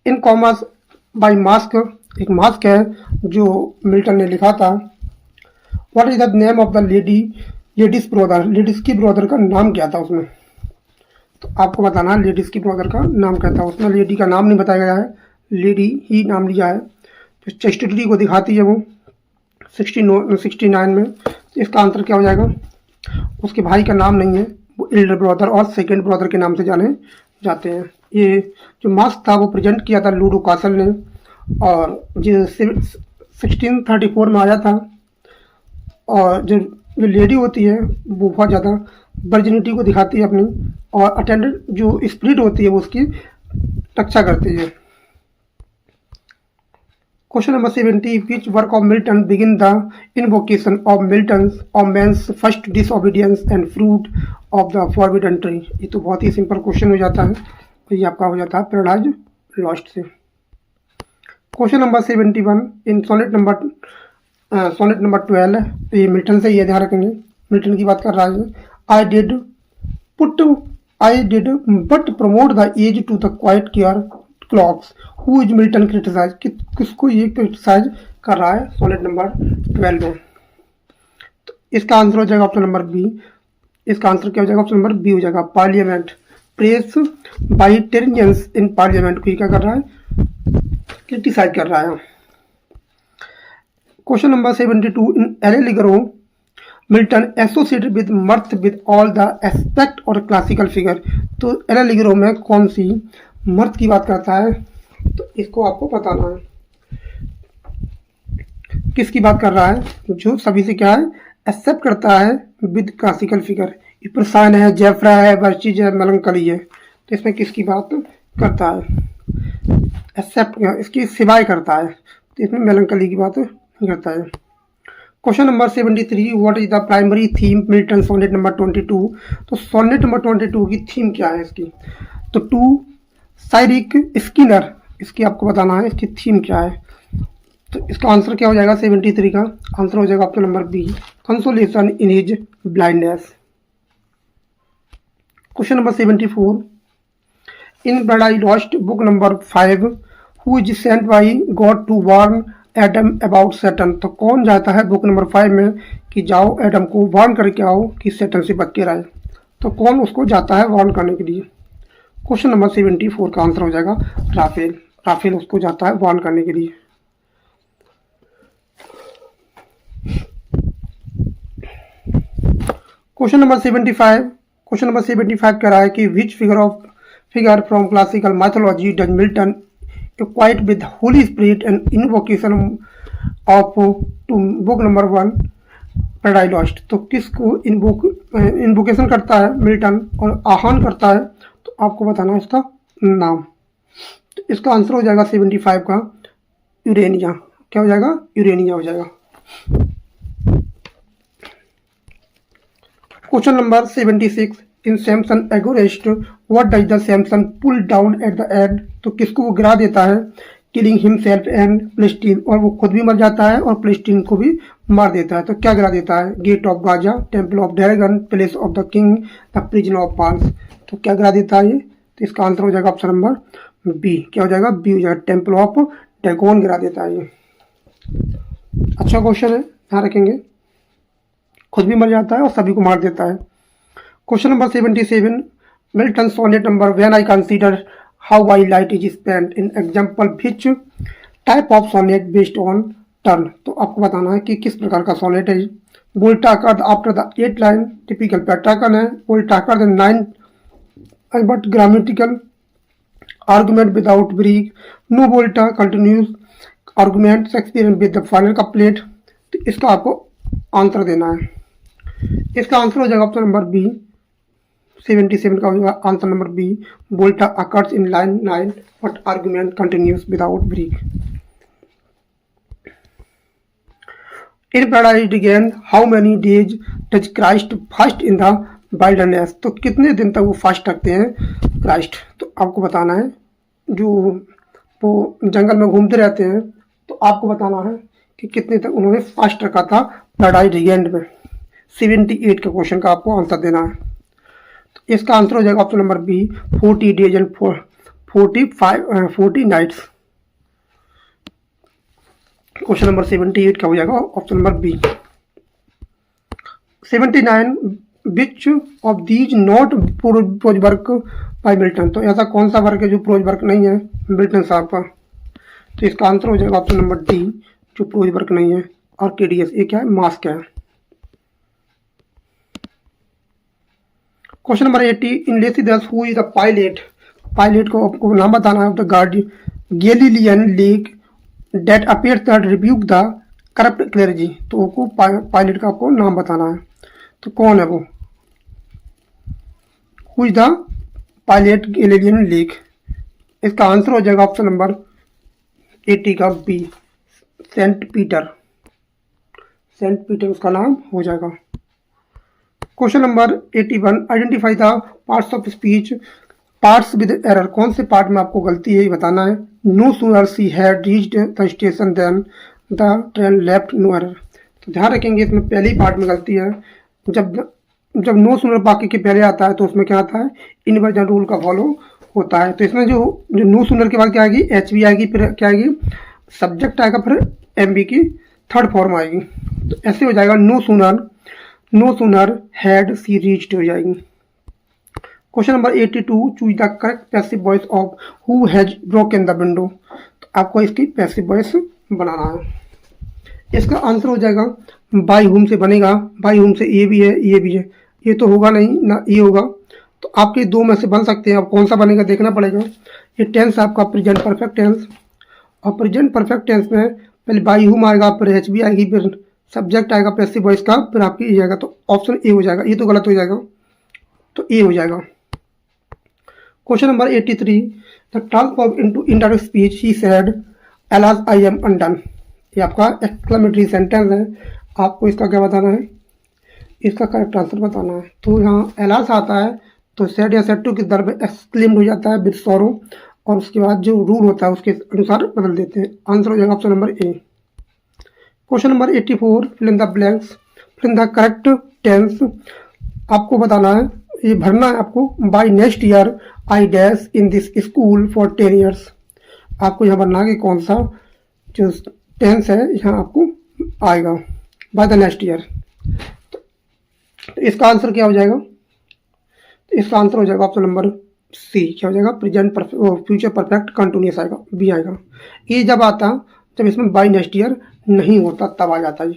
S1: इन कॉमर्स बाई मास्क, एक मास्क है जो मिल्टन ने लिखा था। What is the name of the lady's brother, lady's की ब्रदर का नाम क्या था उसमें। तो आपको बताना है लेडीज की ब्रदर का नाम क्या था। उसमें लेडी का नाम नहीं बताया गया है, लेडी ही नाम लिया है। तो चेस्टिटी को दिखाती है वो 69 में। तो इसका आंसर क्या हो जाएगा, उसके भाई का नाम नहीं है, वो एल्डर ब्रदर और सेकंड ब्रदर के नाम से जाने जाते हैं। ये जो मास्क था वो प्रेजेंट किया था लूडो कासल ने, और जो 1634 में आया था। और जो लेडी होती है वो बहुत ज़्यादा वर्जिनिटी को दिखाती है अपनी, और अटेंडेंट जो स्पिरिट होती है वो उसकी रक्षा करती है। Question number 70, which work of Milton begin the invocation of Milton's of man's first disobedience and fruit of the forbidden tree. ये तो बहुत ही सिंपल क्वेश्चन हो जाता है, तो ये आपका हो जाता है पैराडाइज लॉस्ट से। क्वेश्चन नंबर 71, इन सोनेट नंबर 12, ये मिल्टन से ये ध्यान रखेंगे, मिल्टन की बात कर रहा है। I did but promote the age to the quite care clogs, who is Milton criticise, किसको ये क्रिटिसाइज कर रहा है सोनेट नंबर 12 में। तो इसका आंसर हो जाएगा ऑप्शन नंबर बी। इसका आंसर क्या हो जाएगा, ऑप्शन नंबर बी हो जाएगा, parliament. Presbyterians in parliament को क्या कर रहा है, क्रिटिसाइज कर रहा है। Question number 72, in Allegro Milton associated with mirth with all the aspect or classical figure. तो एलिगरो में कौन सी मर्थ की बात करता है, तो इसको आपको बताना है किसकी बात कर रहा है, जो सभी से क्या है, एक्सेप्ट करता है विद क्लासिकल फिगर। इप्रसान है, जेफ्रा है, वर्चिज है, मेलंकली है। तो इसमें किसकी बात करता है, एक्सेप्ट इसकी सिवाय करता है, तो इसमें मेलंकली की बात नहीं करता है। Question number 73, what is the primary theme Milton sonnet number 22। तो सोनेट नंबर 22 की थीम क्या है इसकी, तो टू साइरिक स्किनर, इसकी आपको बताना है इसकी थीम क्या है। तो इसका आंसर क्या हो जाएगा, 73 का आंसर हो जाएगा option number B, consolation in his blindness. Question number 74, in Paradise Lost book number 5, who is sent by God to warn Adam about Satan. तो कौन जाता है बुक नंबर 5 में कि जाओ एडम को वार्न करके आओ कि सैटर्न से बच के रहे। तो कौन उसको जाता है वार्न करने के लिए। क्वेश्चन नंबर 74 का आंसर हो जाएगा राफेल। राफेल उसको जाता है वार्न करने के लिए। क्वेश्चन नंबर 75 कह रहा है कि which figure from classical mythology does Milton equate with holy spirit and invocation of to book number 1 Paradise Lost. तो किसको इन्वोकेशन करता है मिल्टन और आह्वान करता है, तो आपको बताना है इसका नाम। तो इसका आंसर हो जाएगा 75 का यूरेनिया। क्या हो जाएगा, यूरेनिया हो जाएगा। Question number 76, in Samson Agonistes what does the Samson pull down at the end, तो किसको वो गिरा देता है, किलिंग हिमसेल्फ एंड प्लेस्टीन, और वो खुद भी मर जाता है और प्लेस्टीन को भी मार देता है। तो क्या गिरा देता है, gate of Gaza, temple of dragon, place of the king, the prison of pals. तो क्या गिरा देता है ये, तो इसका आंसर हो जाएगा ऑप्शन नंबर बी। क्या हो जाएगा, बी हो जाएगा, टेम्पल ऑफ ड्रैगन गिरा देता है ये। अच्छा क्वेश्चन है, ध्यान रखेंगे, खुद भी मर जाता है और सभी को मार देता है। Question number 77, Milton sonnet number when I consider how I light is spent in example which type of sonnet based on turn. तो आपको बताना है कि किस प्रकार का सोनेट है। Volta occur after the 8 line, typical Petrarchan है। Volta occur the 9 but grammatical argument without break, no volta continuous argument Shakespeare with the final couplet. तो इसका आपको आंसर देना है। इसका आंसर हो जाएगा ऑप्शन नंबर बी। 77 का हो जाएगा answer number B, volta occurs in line 9 but argument continuous without break. In Paradise Regained how many days does Christ fast in the wilderness, तो कितने दिन तक वो फास्ट रखते हैं क्राइस्ट। तो आपको बताना है, जो वो जंगल में घूमते रहते हैं, तो आपको बताना है कि कितने तक उन्होंने फास्ट रखा था पैराडाइज अगेन में। 78 के क्वेश्चन का आपको आंसर देना है। तो इसका आंसर हो जाएगा option number B, 40 days and 40 nights. Question number 78 का हो जाएगा option number B. 79, which of these not prose work by Milton, तो ऐसा कौन सा वर्क है जो प्रोज वर्क नहीं है मिल्टन साहब का। तो इसका आंसर हो जाएगा ऑप्शन नंबर डी, जो प्रोज वर्क नहीं है। आर्केडियस, ये क्या है, मास क्या है। Question number 80, in Lycidas who is the pilot, pilot को आपको नाम बताना है, the guardian Galilean lake that appears that rebuke the corrupt clergy. तो को पायलट का आपको नाम बताना है, तो कौन है वो, who is the pilot Galilean league. इसका आंसर हो जाएगा ऑप्शन नंबर 80 का B, saint Peter. Saint Peter उसका नाम हो जाएगा। Question number 81, identify the parts of speech parts with error, कौन से पार्ट में आपको गलती है ये बताना है। No sooner she had reached the station then the train left, no error. तो ध्यान रखेंगे, इसमें पहली पार्ट में गलती है। जब नो सूनर बाकी के पहले आता है तो उसमें क्या आता है, इनवर्जन रूल का फॉलो होता है। तो इसमें जो नो सूनर के बाद क्या आएगी, एच बी आएगी, फिर क्या आएगी, सब्जेक्ट आएगा, फिर एम बी की थर्ड फॉर्म आएगी। तो ऐसे हो जाएगा, no sooner had she reached हो जाएगी। Question number 82, choose the correct passive voice of who has broken the window. तो आपको इसकी पैसिव वॉइस बनाना है। इसका आंसर हो जाएगा बाय हुम से बनेगा। बाय हुम से ये भी है, ये भी है, ये तो होगा नहीं ना, ये होगा। तो आपके दो में से बन सकते हैं, अब कौन सा बनेगा देखना पड़ेगा। ये टेंस आपका प्रेजेंट परफेक्ट टेंस, और प्रेजेंट परफेक्ट टेंस में पहले बाय हुम आएगा, फिर एच बी आएगी, फिर सब्जेक्ट आएगा पैसिव वॉइस का, फिर आपकी ए आएगा। तो ऑप्शन ए हो जाएगा, ये तो गलत हो जाएगा, तो ए हो जाएगा। Question number 83, the transform into indirect speech he said alas I am undone. ये आपका एक्सक्लेमेटरी सेंटेंस है, आपको इसका क्या बताना है, इसका करेक्ट आंसर बताना है। तो यहाँ एलास आता है तो सेड या सेड टू के दर में एक्सक्लेम्ड हो जाता है विद सॉरो, और उसके बाद जो रूल होता है उसके अनुसार बदल देते हैं। आंसर हो जाएगा option number A. Question number 84, fill in the blanks, fill in the correct tense. आपको बताना है, ये भरना है आपको। By next year I dash in this school for 10 years. आपको यहाँ भरना है कि कौन सा जो टेंस है यहाँ आपको आएगा, बाय द नेक्स्ट ईयर। तो इसका आंसर क्या हो जाएगा, तो इसका आंसर हो जाएगा ऑप्शन नंबर सी। क्या हो जाएगा, प्रेजेंट फ्यूचर परफेक्ट कंटिन्यूस आएगा, बी आएगा। ये जब आता, जब इसमें बाय नेक्स्ट ईयर नहीं होता तब आ जाता है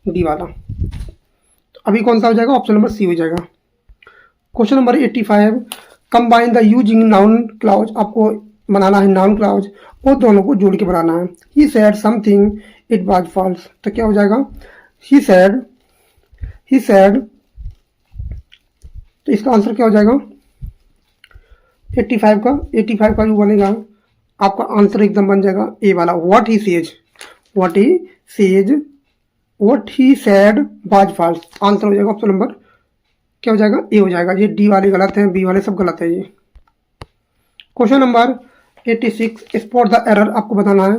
S1: डी वाला। तो अभी कौन सा हो जाएगा, ऑप्शन नंबर सी हो जाएगा। Question number 85, combine the using noun clause. आपको बनाना है नाउन क्लाउज, और दोनों को जोड़ के बनाना है। He said something it was false. तो क्या हो जाएगा, ही सेड। तो इसका आंसर क्या हो जाएगा, 85 का जो बनेगा आपका आंसर एकदम बन जाएगा ए वाला, what he says. What he says what he said was false. Answer हो जाएगा ऑप्शन नंबर क्या हो जाएगा, ए हो जाएगा। ये डी वाले गलत हैं, बी वाले सब गलत है। ये question number 86 spot the error, आपको बताना है।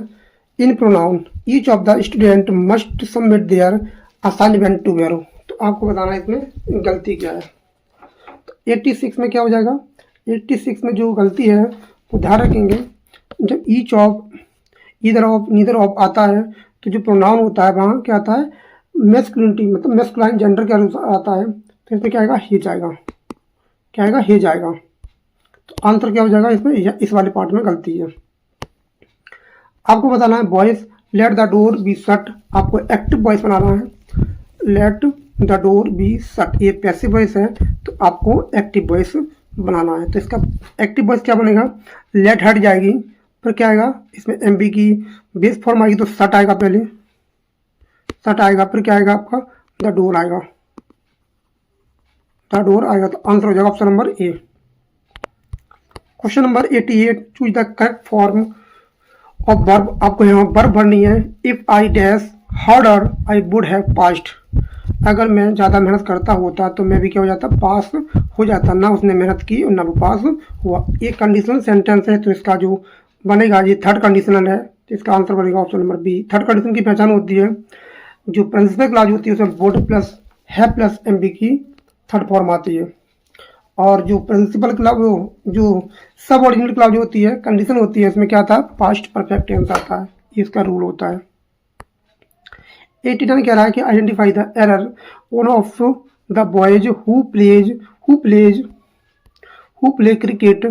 S1: In pronoun each of the student must submit their assignment to tomorrow. तो आपको बताना है इसमें गलती क्या है। तो 86 में क्या हो जाएगा, 86 में जो गलती है वो ध्यान रखेंगे। जब each of either of neither of आता है तो जो प्रोनाउन होता है वहाँ क्या आता है, मेस्कुलिनिटी मतलब मेस्कुलाइन जेंडर के अनुसार आता है। तो इसमें क्या आएगा, ही जाएगा। क्या आएगा, ही जाएगा। तो आंसर क्या हो जाएगा इसमें, इस वाले पार्ट में गलती है। आपको बताना है voice let the door be shut, आपको एक्टिव वॉइस बनाना है। Let the door be shut ये पैसिव वॉइस है, तो आपको एक्टिव वॉइस बनाना है। तो इसका एक्टिव वॉइस क्या बनेगा, लेट हट जाएगी, फिर क्या आएगा इसमें एम बी की बेस फॉर्म आएगी तो शट आएगा, पहले शट आएगा, फिर क्या आएगा आपका द डोर आएगा, द डोर आएगा। तो आंसर हो जाएगा option number A. Question number 88 choose the correct form of verb, आपको यहाँ वर्ब भरनी है। If I dash harder I would have passed, अगर मैं ज़्यादा मेहनत करता होता तो मैं भी क्या हो जाता, पास हो जाता। ना उसने मेहनत की और ना वो पास हुआ। ये कंडीशनल सेंटेंस है, तो इसका जो बनेगा ये थर्ड कंडीशनल है, तो इसका आंसर बनेगा option number B. Third condition की पहचान होती है, जो प्रिंसिपल क्लॉज होती है उसमें वुड प्लस है प्लस एम बी की थर्ड फॉर्म आती है। और जो प्रिंसिपल क्लॉज जो सब ऑर्डिनल क्लॉज होती है, कंडीशन होती है, इसमें क्या आता है, पास्ट परफेक्ट टेंस आता है। ये इसका रूल होता है। 89 कह रहा है कि identify the error one of the boys who play cricket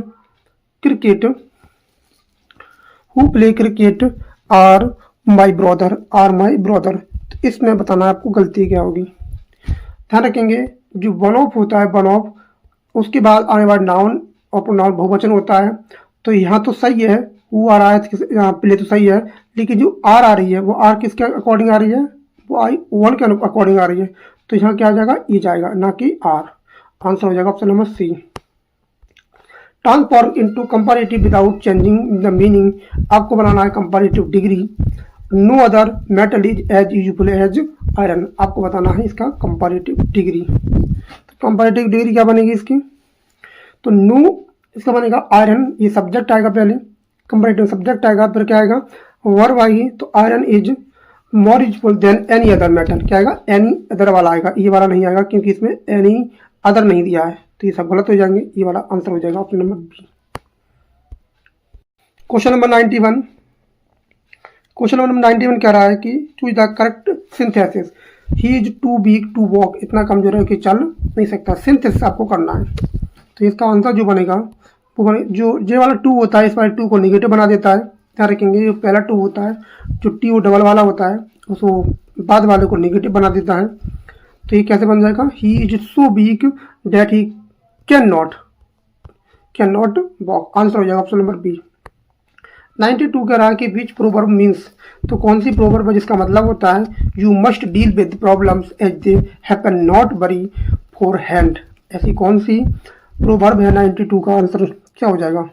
S1: are my brother. तो इसमें बताना है आपको गलती क्या होगी। ध्यान रखेंगे जो वन ऑफ होता है, वन ऑफ उसके बाद आने वाला नाउन और प्रोनाउन बहुवचन होता है। तो यहाँ तो सही है, वो आ रहा है यहाँ प्ले तो सही है, लेकिन जो आर आ रही है वो आर किसके अकॉर्डिंग आ रही है, वो आई वन के अकॉर्डिंग आ रही है। तो यहाँ क्या आ जाएगा, ई जाएगा, ना कि आर। आंसर हो जाएगा option number C. Transform into comparative without changing the meaning, आपको बनाना है comparative degree. No other metal is as useful as iron, आपको बताना है इसका कंपैरेटिव डिग्री। तो कंपैरेटिव डिग्री क्या बनेगी इसकी, तो नो इसका बनेगा आयरन, ये सब्जेक्ट आएगा पहले, कंपैरेटिव सब्जेक्ट आएगा, फिर क्या आएगा वर्ब आएगी। तो iron is more useful than any other metal, क्या आएगा एनी अदर वाला आएगा, ये वाला नहीं आएगा क्योंकि इसमें एनी अदर नहीं दिया है। तो ये सब गलत हो जाएंगे, ये वाला आंसर हो जाएगा option number B. Question number 91, question number 91 कह रहा है कि choose the correct synthesis. He is too weak to walk, इतना कमजोर है कि चल नहीं सकता। सिंथेसिस आपको करना है। तो इसका आंसर जो बनेगा वो जो जे वाला टू होता है, इस वाले टू को निगेटिव बना देता है। ध्यान रखेंगे जो पहला टू होता है, जो टी वो डबल वाला होता है, उसको बाद वाले को निगेटिव बना देता है। तो ये कैसे बन जाएगा, he is so weak that he can not walk. Answer हो जाएगा ऑप्शन नंबर बी। 92 कह रहा है कि विच प्रोवर्ब मीन्स, तो कौन सी प्रोवर्ब है जिसका मतलब होता है you must deal with problems as they happen not worry for hand. ऐसी कौन सी प्रोवर्ब है 92 का आंसर क्या हो जाएगा,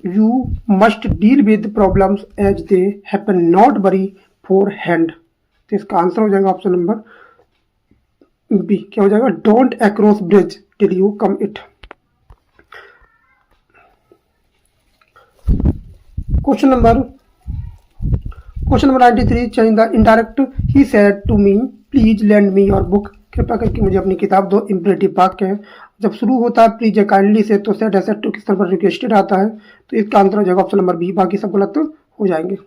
S1: you must deal with problems as they happen not worry for hand. तो इसका आंसर हो जाएगा ऑप्शन नंबर बी, क्या हो जाएगा don't across bridge till you come it. Question number 93 change the indirect he said to me please lend me your book, कृपया करके मुझे अपनी किताब दो। इंपरेटिव वाक्य है, जब शुरू होता है प्लीज या काइंडली से तो सेड एसेट टू किस तरह पर रिक्वेस्टेड आता है। तो इसका आंसर हो जाएगा ऑप्शन नंबर बी, बाकी सब गलत हो जाएंगे।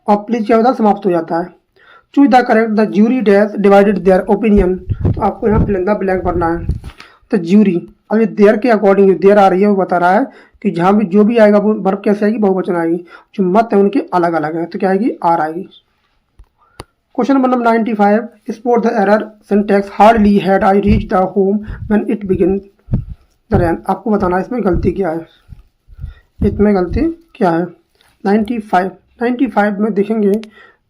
S1: और प्लीज क्या होता है, समाप्त हो जाता है। Choose the correct the jury dash divided their opinion, तो आपको यहाँ फिल इन द ब्लैंक भरना है। तो ज्यूरी, अब ये देयर के अकॉर्डिंग देयर आ रही है, वो बता रहा है कि जहाँ भी जो भी आएगा वो वर्ब कैसे आएगी, बहुवचन आएगी। जो मत है उनके अलग अलग है, तो क्या आएगी आर आएगी। Question number 95 spot the error syntax hardly had I reach the home when it begin the rain, आपको बताना है इसमें गलती क्या है। इसमें गलती क्या है 95 में देखेंगे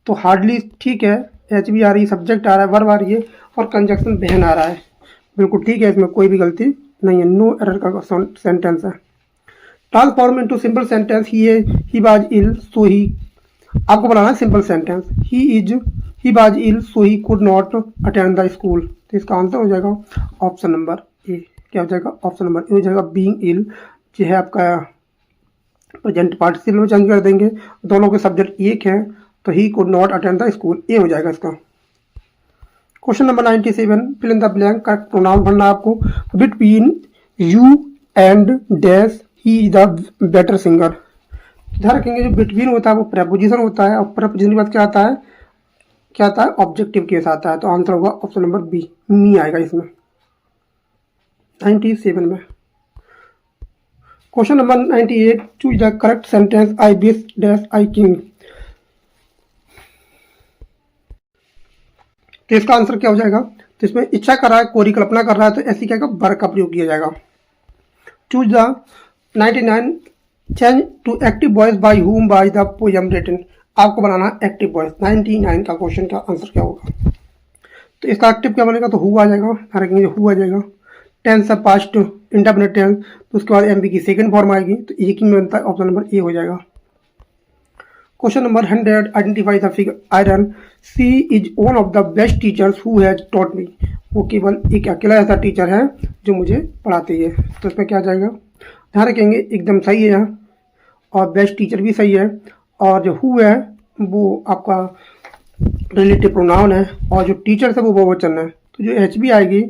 S1: तो हार्डली ठीक है, एच भी आ रही है, सब्जेक्ट आ रहा है, वर्ब आ रही है और कंजक्शन बहन आ रहा है, बिल्कुल ठीक है, इसमें कोई भी गलती नहीं है। नो एरर का सेंटेंस है। Transform into simple sentence, he was ill so he, आपको बनाना है simple sentence. He was ill so he could not attend the school. तो इसका आंसर हो जाएगा ऑप्शन नंबर ए। क्या हो जाएगा? ऑप्शन नंबर ए हो जाएगा। बीइंग इल जो है आपका प्रेजेंट पार्टिसिपल में चेंज कर देंगे, दोनों के सब्जेक्ट एक हैं, तो he could not attend the school, A हो जाएगा इसका। Question number 97, fill in the blank, correct pronoun भरना आपको। Between you and dash he is the better singer. ध्यान रखेंगे जो बिटवीन होता है वो प्रेपोजिशन होता है, और प्रेपोजिशन के बाद क्या आता है? क्या आता है? ऑब्जेक्टिव केस आता है। तो आंसर होगा ऑप्शन नंबर बी, मी आएगा इसमें 97 में। Question number 98, choose the correct sentence, I wish dash I king. तो इसका आंसर क्या हो जाएगा? तो इसमें इच्छा कर रहा है, कोरी कल्पना कर रहा है, तो ऐसी क्या वर्ब का प्रयोग किया जाएगा। Choose the 99, change to active voice by whom by the poem written. आपको बनाना एक्टिव वॉइस। 99 का क्वेश्चन का आंसर क्या होगा? तो इसका एक्टिव क्या बनेगा? तो हु आ जाएगा, हु आ जाएगा। टेंस है पास्ट इंडेफिनिट टेंस, तो उसके बाद एमपी की सेकंड फॉर्म आएगी, तो एक ही में बनता है, ऑप्शन नंबर ए हो जाएगा। Question number 100, identify the figure iron. She is one of the best teachers who has taught me. वो केवल एक अकेला ऐसा टीचर है जो मुझे पढ़ाती है। तो इसमें क्या जाएगा? ध्यान रखेंगे एकदम सही है यहाँ, और बेस्ट टीचर भी सही है, और जो हु है वो आपका रिलेटिव प्रोनाउन है, और जो टीचर है वो बहुवचन है। तो जो एच बी आएगी,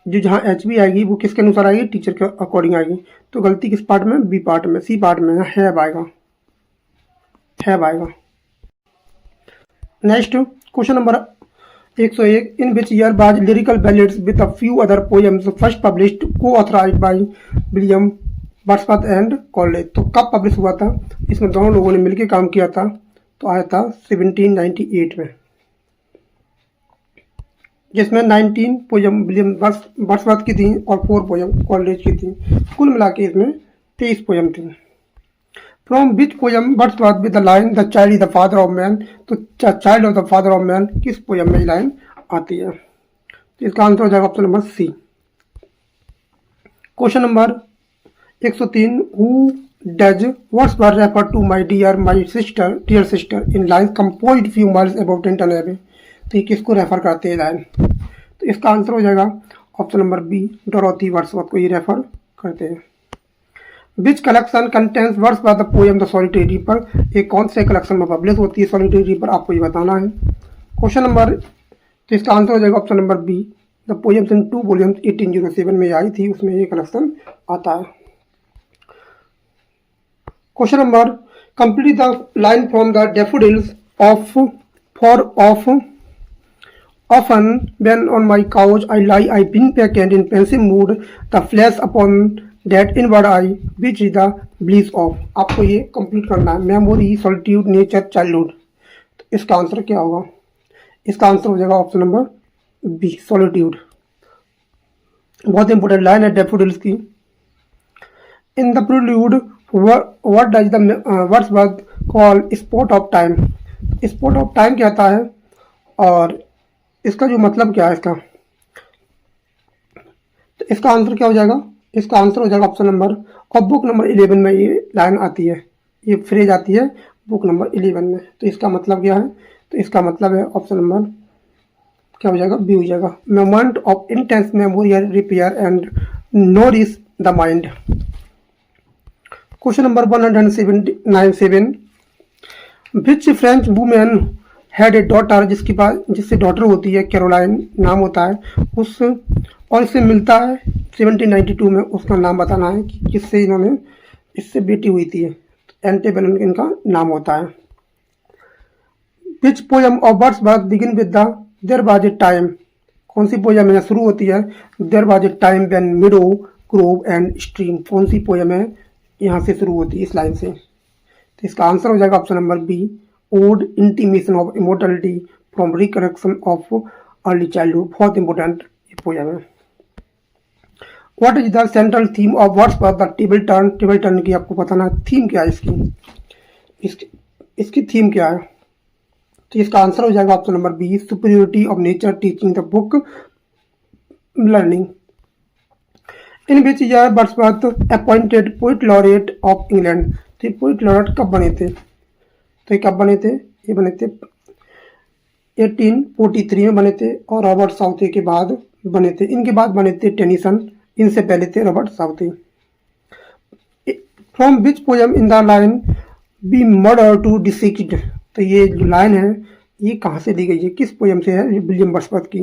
S1: जो जहाँ एच बी आएगी वो किसके अनुसार आएगी? टीचर के अकॉर्डिंग आएगी। तो गलती किस पार्ट में? बी पार्ट में, सी पार्ट में है आएगा, आएगा। Next question number 101, in which year was Lyrical Ballads with a few other poems first published, co authorized by William Wordsworth and Coleridge. तो कब पब्लिश हुआ था? इसमें दोनों लोगों ने मिलकर काम किया था, तो आया था 1798 में, जिसमें 19 पोएम विलियम वर्ड्सवर्थ की थी और 4 पोएम कॉलेज की थी। कुल मिला के इसमें 23 पोएम थी। From which poem Wordsworth with the line the child is the father of man. तो child of the father of man किस पोएम में ये लाइन आती है? तो इसका आंसर हो जाएगा option number C. Question number 103, who does Wordsworth refer to my dear sister in line composed few miles about Tintern Abbey. तो ये किसको रेफर करते हैं लाइन? तो इसका आंसर हो जाएगा option number B, Dorothy Wordsworth को ये रेफर करते हैं। Which collection contains Wordsworth the poem the solitary reaper. ये कौन से कलेक्शन में पब्लिश होती है सॉलिटरी रीपर? आपको ये बताना है। क्वेश्चन नंबर, तो इसका आंसर हो जाएगा option number B, the poems in 2 volumes 1807 में आई थी, उसमें ये कलेक्शन आता है। Question number, complete the line from the daffodils of for of often when on my couch I lie, I blink back and in pensive mood the flash upon that inward eye which is the bliss of। आपको ये complete करना है। Memory, solitude, nature, childhood. तो इसका answer क्या होगा? इसका answer हो जाएगा ऑप्शन नंबर बी, सॉलिट्यूड। बहुत इंपॉर्टेंट लाइन है डैफोडिल्स की। In the prelude what does the Wordsworth call spot of time. Spot of time कहता है, और इसका जो मतलब क्या है इसका? तो इसका आंसर क्या हो जाएगा? इसका आंसर हो जाएगा ऑप्शन नंबर, और बुक नंबर 11 में ये लाइन आती है, ये फ्रेज आती है बुक नंबर 11 में। तो इसका मतलब क्या है? तो इसका मतलब है ऑप्शन नंबर क्या हो जाएगा? बी हो जाएगा, moment of intense memory repair and nourish the mind. Question number 197, which French women had a daughter, जिससे डॉटर होती है, कैरोलाइन नाम होता है उस, और इससे मिलता है 1792 में। उसका नाम बताना है कि किससे इन्होंने, इससे बेटी हुई थी। एंटेबेलन इनका नाम होता है। Which poem of Wordsworth begin with the there was a time. कौन सी पोएम है शुरू होती है there was a time when meadow grove and stream. कौन सी पोएम है यहाँ से शुरू होती है इस लाइन से? तो इसका आंसर हो जाएगा option number B, ode intimation of immortality from recollection of early childhood. बहुत इंपॉर्टेंट पोएम है। What is the central theme of Wordsworth the table turn. Table turn की आपको बताना है थीम क्या है इसकी थीम क्या है? तो इसका आंसर हो जाएगा option number B, superiority of nature teaching the book learning. In which year Wordsworth appointed poet laureate of England. तो ये पोइट लॉरेट कब बने थे? तो ये कब बने थे? ये बने थे 1843 में बने थे, और रॉबर्ट साउथी के बाद बने थे। इनके बाद बने थे टेनिसन, इनसे पहले थे Robert Southey. From which poem in the line be murder to dissect. तो ये जो लाइन है ये कहाँ से ली गई है, किस पोएम से है? विलियम वर्ड्सवर्थ की,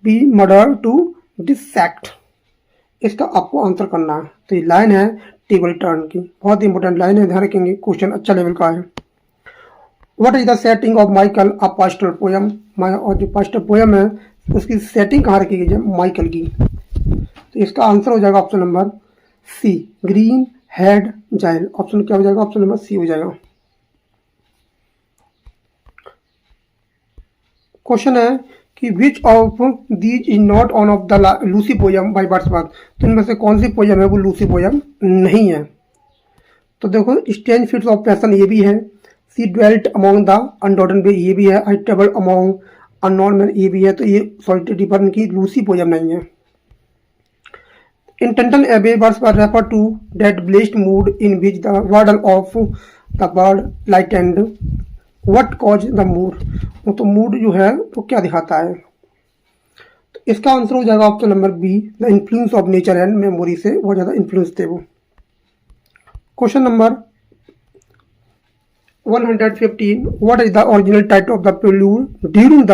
S1: बी मर्डर टू डिसेक्ट। इसका आपको आंसर करना है। तो ये लाइन है टेबल टर्न की, बहुत इंपॉर्टेंट लाइन है, ध्यान रखेंगे, क्वेश्चन अच्छा लेवल का है। What is the setting of Michael a pastoral poem. और जो पास्टोरल पोएम है उसकी सेटिंग कहाँ रखी गई है? माइकल की। तो इसका आंसर हो जाएगा option number C, green head gill. Option क्या हो जाएगा? ऑप्शन नंबर सी हो जाएगा। क्वेश्चन है कि विच of these is not on off the Lucy poem by Wordsworth. तो इनमें से कौन सी पोएम है वो लूसी पोएम नहीं है? तो देखो, स्ट्रेंज फिट्स ऑफ पैशन ये भी है, she dwelt among the untrodden ways ये भी है, I travelled among unknown man ये भी है। तो ये सॉलिटरी बर्न की लूसी पोएम नहीं है। In Tintern Abbey Wordsworth refer to that blessed mood in which the warden of the bird lightened what cause the mood. तो मूड जो है वो क्या दिखाता है? तो इसका आंसर हो जाएगा option number B, the influence of nature and memory से बहुत ज़्यादा इन्फ्लुएंस थे वो। Question number 115, what is the original title of the prelude during the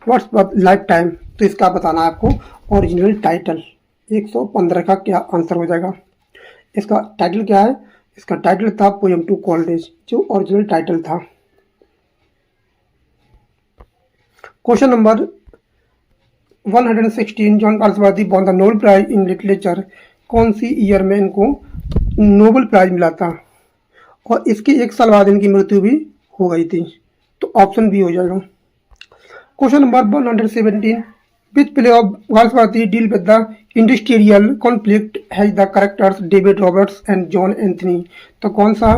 S1: Wordsworth lifetime. तो इसका बताना है आपको ओरिजिनल टाइटल। 115 का क्या आंसर हो जाएगा? इसका टाइटल क्या है? इसका टाइटल था पोएम टू कॉलेज, जो ओरिजिनल टाइटल था। Question number 116, John Galsworthy won the Nobel prize in literature. कौन सी ईयर में इनको नोबेल प्राइज मिला था? और इसके एक साल बाद इनकी मृत्यु भी हो गई थी। तो ऑप्शन बी हो जाएगा। Question number 117, which play of Galsworthy deal with the industrial conflict has the characters David Roberts and John Anthony. तो कौन सा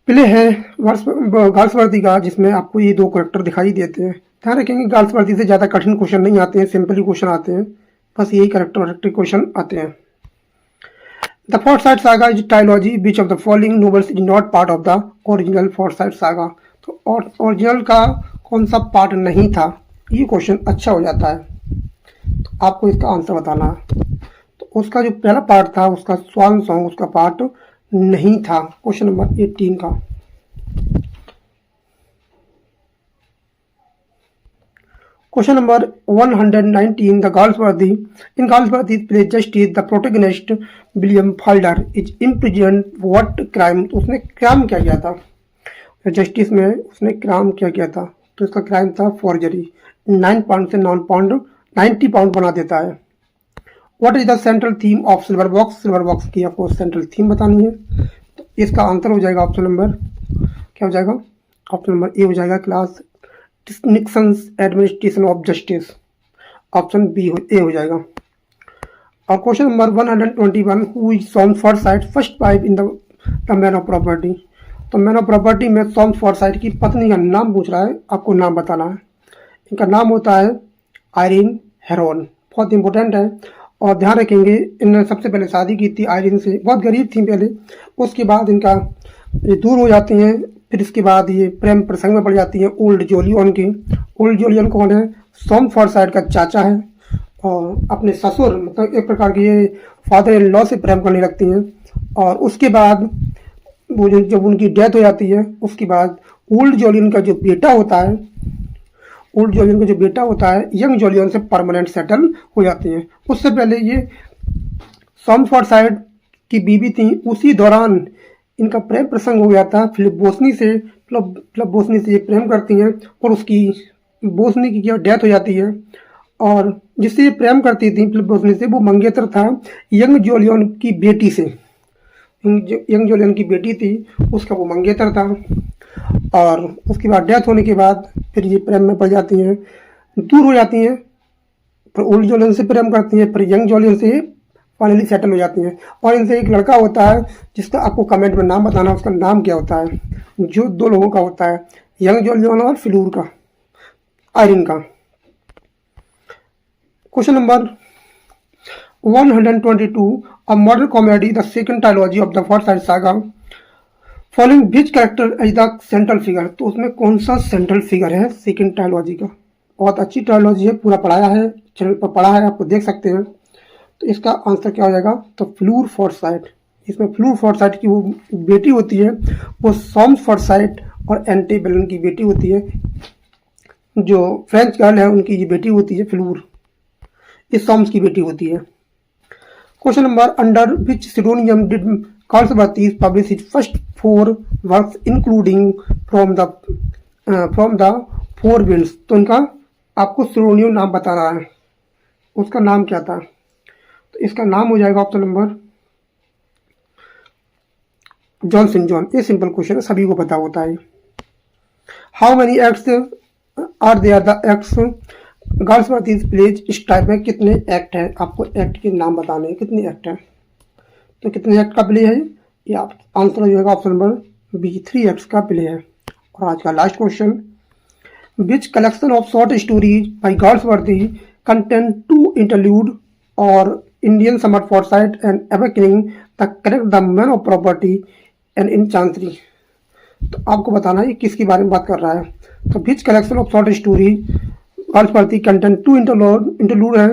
S1: प्ले है गाल्सवर्दी का जिसमें आपको ये दो कैरेक्टर दिखाई देते हैं? ध्यान रखेंगे, गाल्सवर्दी से ज़्यादा कठिन क्वेश्चन नहीं आते हैं, सिंपल ही क्वेश्चन आते हैं, बस यही कैरेक्टर क्वेश्चन आते हैं। The Forsyte saga is trilogy, which of the following novels is not part of the original Forsyte saga. तो ओरिजिनल का कौन सा पार्ट नहीं था? ये क्वेश्चन अच्छा हो जाता है, तो आपको इसका आंसर बताना है। तो उसका जो पहला पार्ट था उसका स्वान सॉन्ग उसका पार्ट नहीं था। क्वेश्चन नंबर 18 का। Question number 119, the Galsworthy in Galsworthy play justice the protagonist William Falder is imprisoned what crime. तो उसने क्राइम क्या किया था? जस्टिस में उसने क्राइम क्या किया था? तो इसका क्राइम था फॉर्जरी। 9 पाउंड से 9 पाउंड 90 पाउंड बना देता है। What is the central theme of silver box. Silver box की आपको सेंट्रल थीम बतानी है। तो इसका आंसर हो जाएगा ऑप्शन नंबर क्या हो जाएगा? ऑप्शन नंबर ए हो जाएगा, class distinctions administration of justice. Option B A हो जाएगा। और question number 121, who is Soames Forsyte first wife in the man of property. तो मैन ऑफ प्रॉपर्टी में सॉम्स फॉरसाइट की पत्नी का नाम पूछ रहा है, आपको नाम बताना है। इनका नाम होता है आयरीन हेरोन, बहुत इंपॉर्टेंट है। और ध्यान रखेंगे, इन्होंने सबसे पहले शादी की थी आयरीन से, बहुत गरीब थी पहले, उसके बाद इनका ये दूर हो जाती हैं, फिर इसके बाद ये प्रेम प्रसंग में पड़ जाती हैं ओल्ड जोलियन की। ओल्ड जोलियन कौन है? सॉम फॉरसाइट का चाचा है, और अपने ससुर मतलब एक प्रकार की ये फादर इन लॉ से प्रेम करने लगती हैं। और उसके बाद वो जब उनकी डेथ हो जाती है, उसके बाद ओल्ड जोलियन का जो बेटा होता है, ओल्ड जोलियन का जो बेटा होता है यंग जोलियन से परमानेंट सेटल हो जाती हैं। उससे पहले ये सॉम फॉरसाइट की बीवी थी, उसी दौरान इनका प्रेम प्रसंग हो गया था फिलिप बोसनी से। फिलिप बोसनी से ये प्रेम करती हैं, और उसकी बोसनी की क्या डेथ हो जाती है। और जिससे ये प्रेम करती थी फिलिप बोसनी से, वो मंगेतर था यंग जोलियन की बेटी से। यंग जोलियन की बेटी थी, उसका वो मंगेतर था। और उसके बाद डेथ होने के बाद फिर ये प्रेम में पड़ जाती हैं, दूर हो जाती हैं, फिर ओल्ड जोलियन से प्रेम करती हैं, फिर यंग जोलियन से फाइनली सेटल हो जाती हैं। और इनसे एक लड़का होता है जिसका आपको कमेंट में नाम बताना, उसका नाम क्या होता है, जो दो लोगों का होता है, यंग जोलियन और फिलूर का, आयरिन का। Question number 122 a modern comedy, the second trilogy of the First Side Saga, following which character as the central figure. तो उसमें कौन सा सेंट्रल फिगर है सेकंड ट्रायोलॉजी का। बहुत अच्छी ट्रायोलॉजी है, पूरा पढ़ाया है, चैनल पर पढ़ा है, आपको देख सकते हैं। तो इसका आंसर क्या हो जाएगा, तो फ्लूर फॉर्साइट। इसमें फ्लूर फॉर्साइट की वो बेटी होती है, वो सॉम्स फॉर्साइट और एंटीबेलन की बेटी होती है। जो फ्रेंच गर्ल है उनकी ये बेटी होती है फ्लूर, इस सॉम्स की बेटी होती है। Question number, under which pseudonym did Galsworthy publish his first 4 works including from the Four Winds। तो उनका आपको सिडोनियम नाम बताना है, उसका नाम क्या था। तो इसका नाम हो जाएगा option number John saint John. ये सिंपल क्वेश्चन है, सभी को पता होता है। How many acts are there the acts Galsworthy plays, इस टाइप में कितने एक्ट हैं, आपको एक्ट के नाम बताने हैं, कितने एक्ट हैं। तो कितने एक्ट का प्ले है, ये आप आंसर हो जाएगा ऑप्शन नंबर बी, 3 एक्ट्स का प्ले है। और आज का last question, which collection of short stories by Galsworthy contain 2 interlude और Indian summer Forsyte and awakening the correct the man of property and in Chancery. तो आपको बताना है किसके बारे में बात कर रहा है। तो which collection of short stories Galsworthy contain 2 interlude है,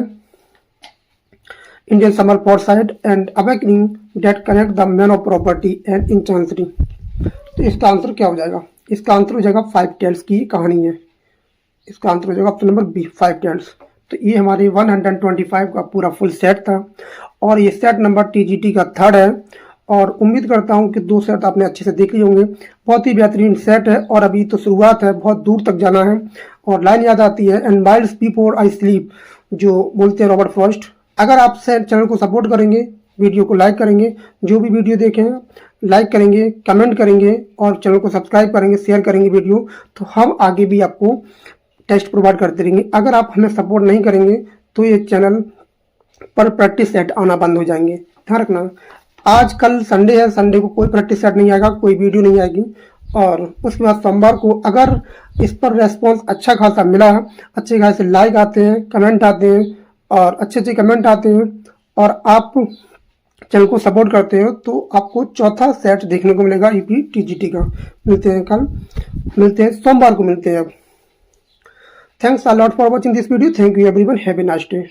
S1: Indian summer Forsyte and awakening that connect the man of property and in Chancery. तो इसका आंसर क्या हो जाएगा, इसका आंसर हो जाएगा 5 टेल्स की कहानी है। इसका आंसर हो जाएगा ऑप्शन नंबर बी, 5 टेल्स। तो ये हमारे 125 का पूरा फुल सेट था और ये सेट नंबर टीजीटी का 3rd है। और उम्मीद करता हूँ कि 2 सेट आपने अच्छे से देख लिए होंगे। बहुत ही बेहतरीन सेट है और अभी तो शुरुआत है, बहुत दूर तक जाना है। और लाइन याद आती है, and miles before I sleep, जो बोलते हैं रॉबर्ट फ्रॉस्ट। अगर आप चैनल को सपोर्ट करेंगे, वीडियो को लाइक करेंगे, जो भी वीडियो देखें लाइक करेंगे, कमेंट करेंगे और चैनल को सब्सक्राइब करेंगे, शेयर करेंगे वीडियो, तो हम आगे भी आपको टेस्ट प्रोवाइड करते रहेंगे। अगर आप हमें सपोर्ट नहीं करेंगे तो ये चैनल पर प्रैक्टिस सेट आना बंद हो जाएंगे, ध्यान रखना। आज कल संडे है, संडे को कोई प्रैक्टिस सेट नहीं आएगा, कोई वीडियो नहीं आएगी। और उसके बाद सोमवार को अगर इस पर रेस्पॉन्स अच्छा खासा मिला, अच्छे खासे लाइक आते हैं, कमेंट आते हैं और अच्छे कमेंट आते हैं और आप चैनल को सपोर्ट करते हो, तो आपको 4था सेट देखने को मिलेगा ईपी टीजीटी का। मिलते हैं कल, मिलते हैं सोमवार को, मिलते हैं अब। Thanks a lot for watching this video. Thank you everyone, have a nice day.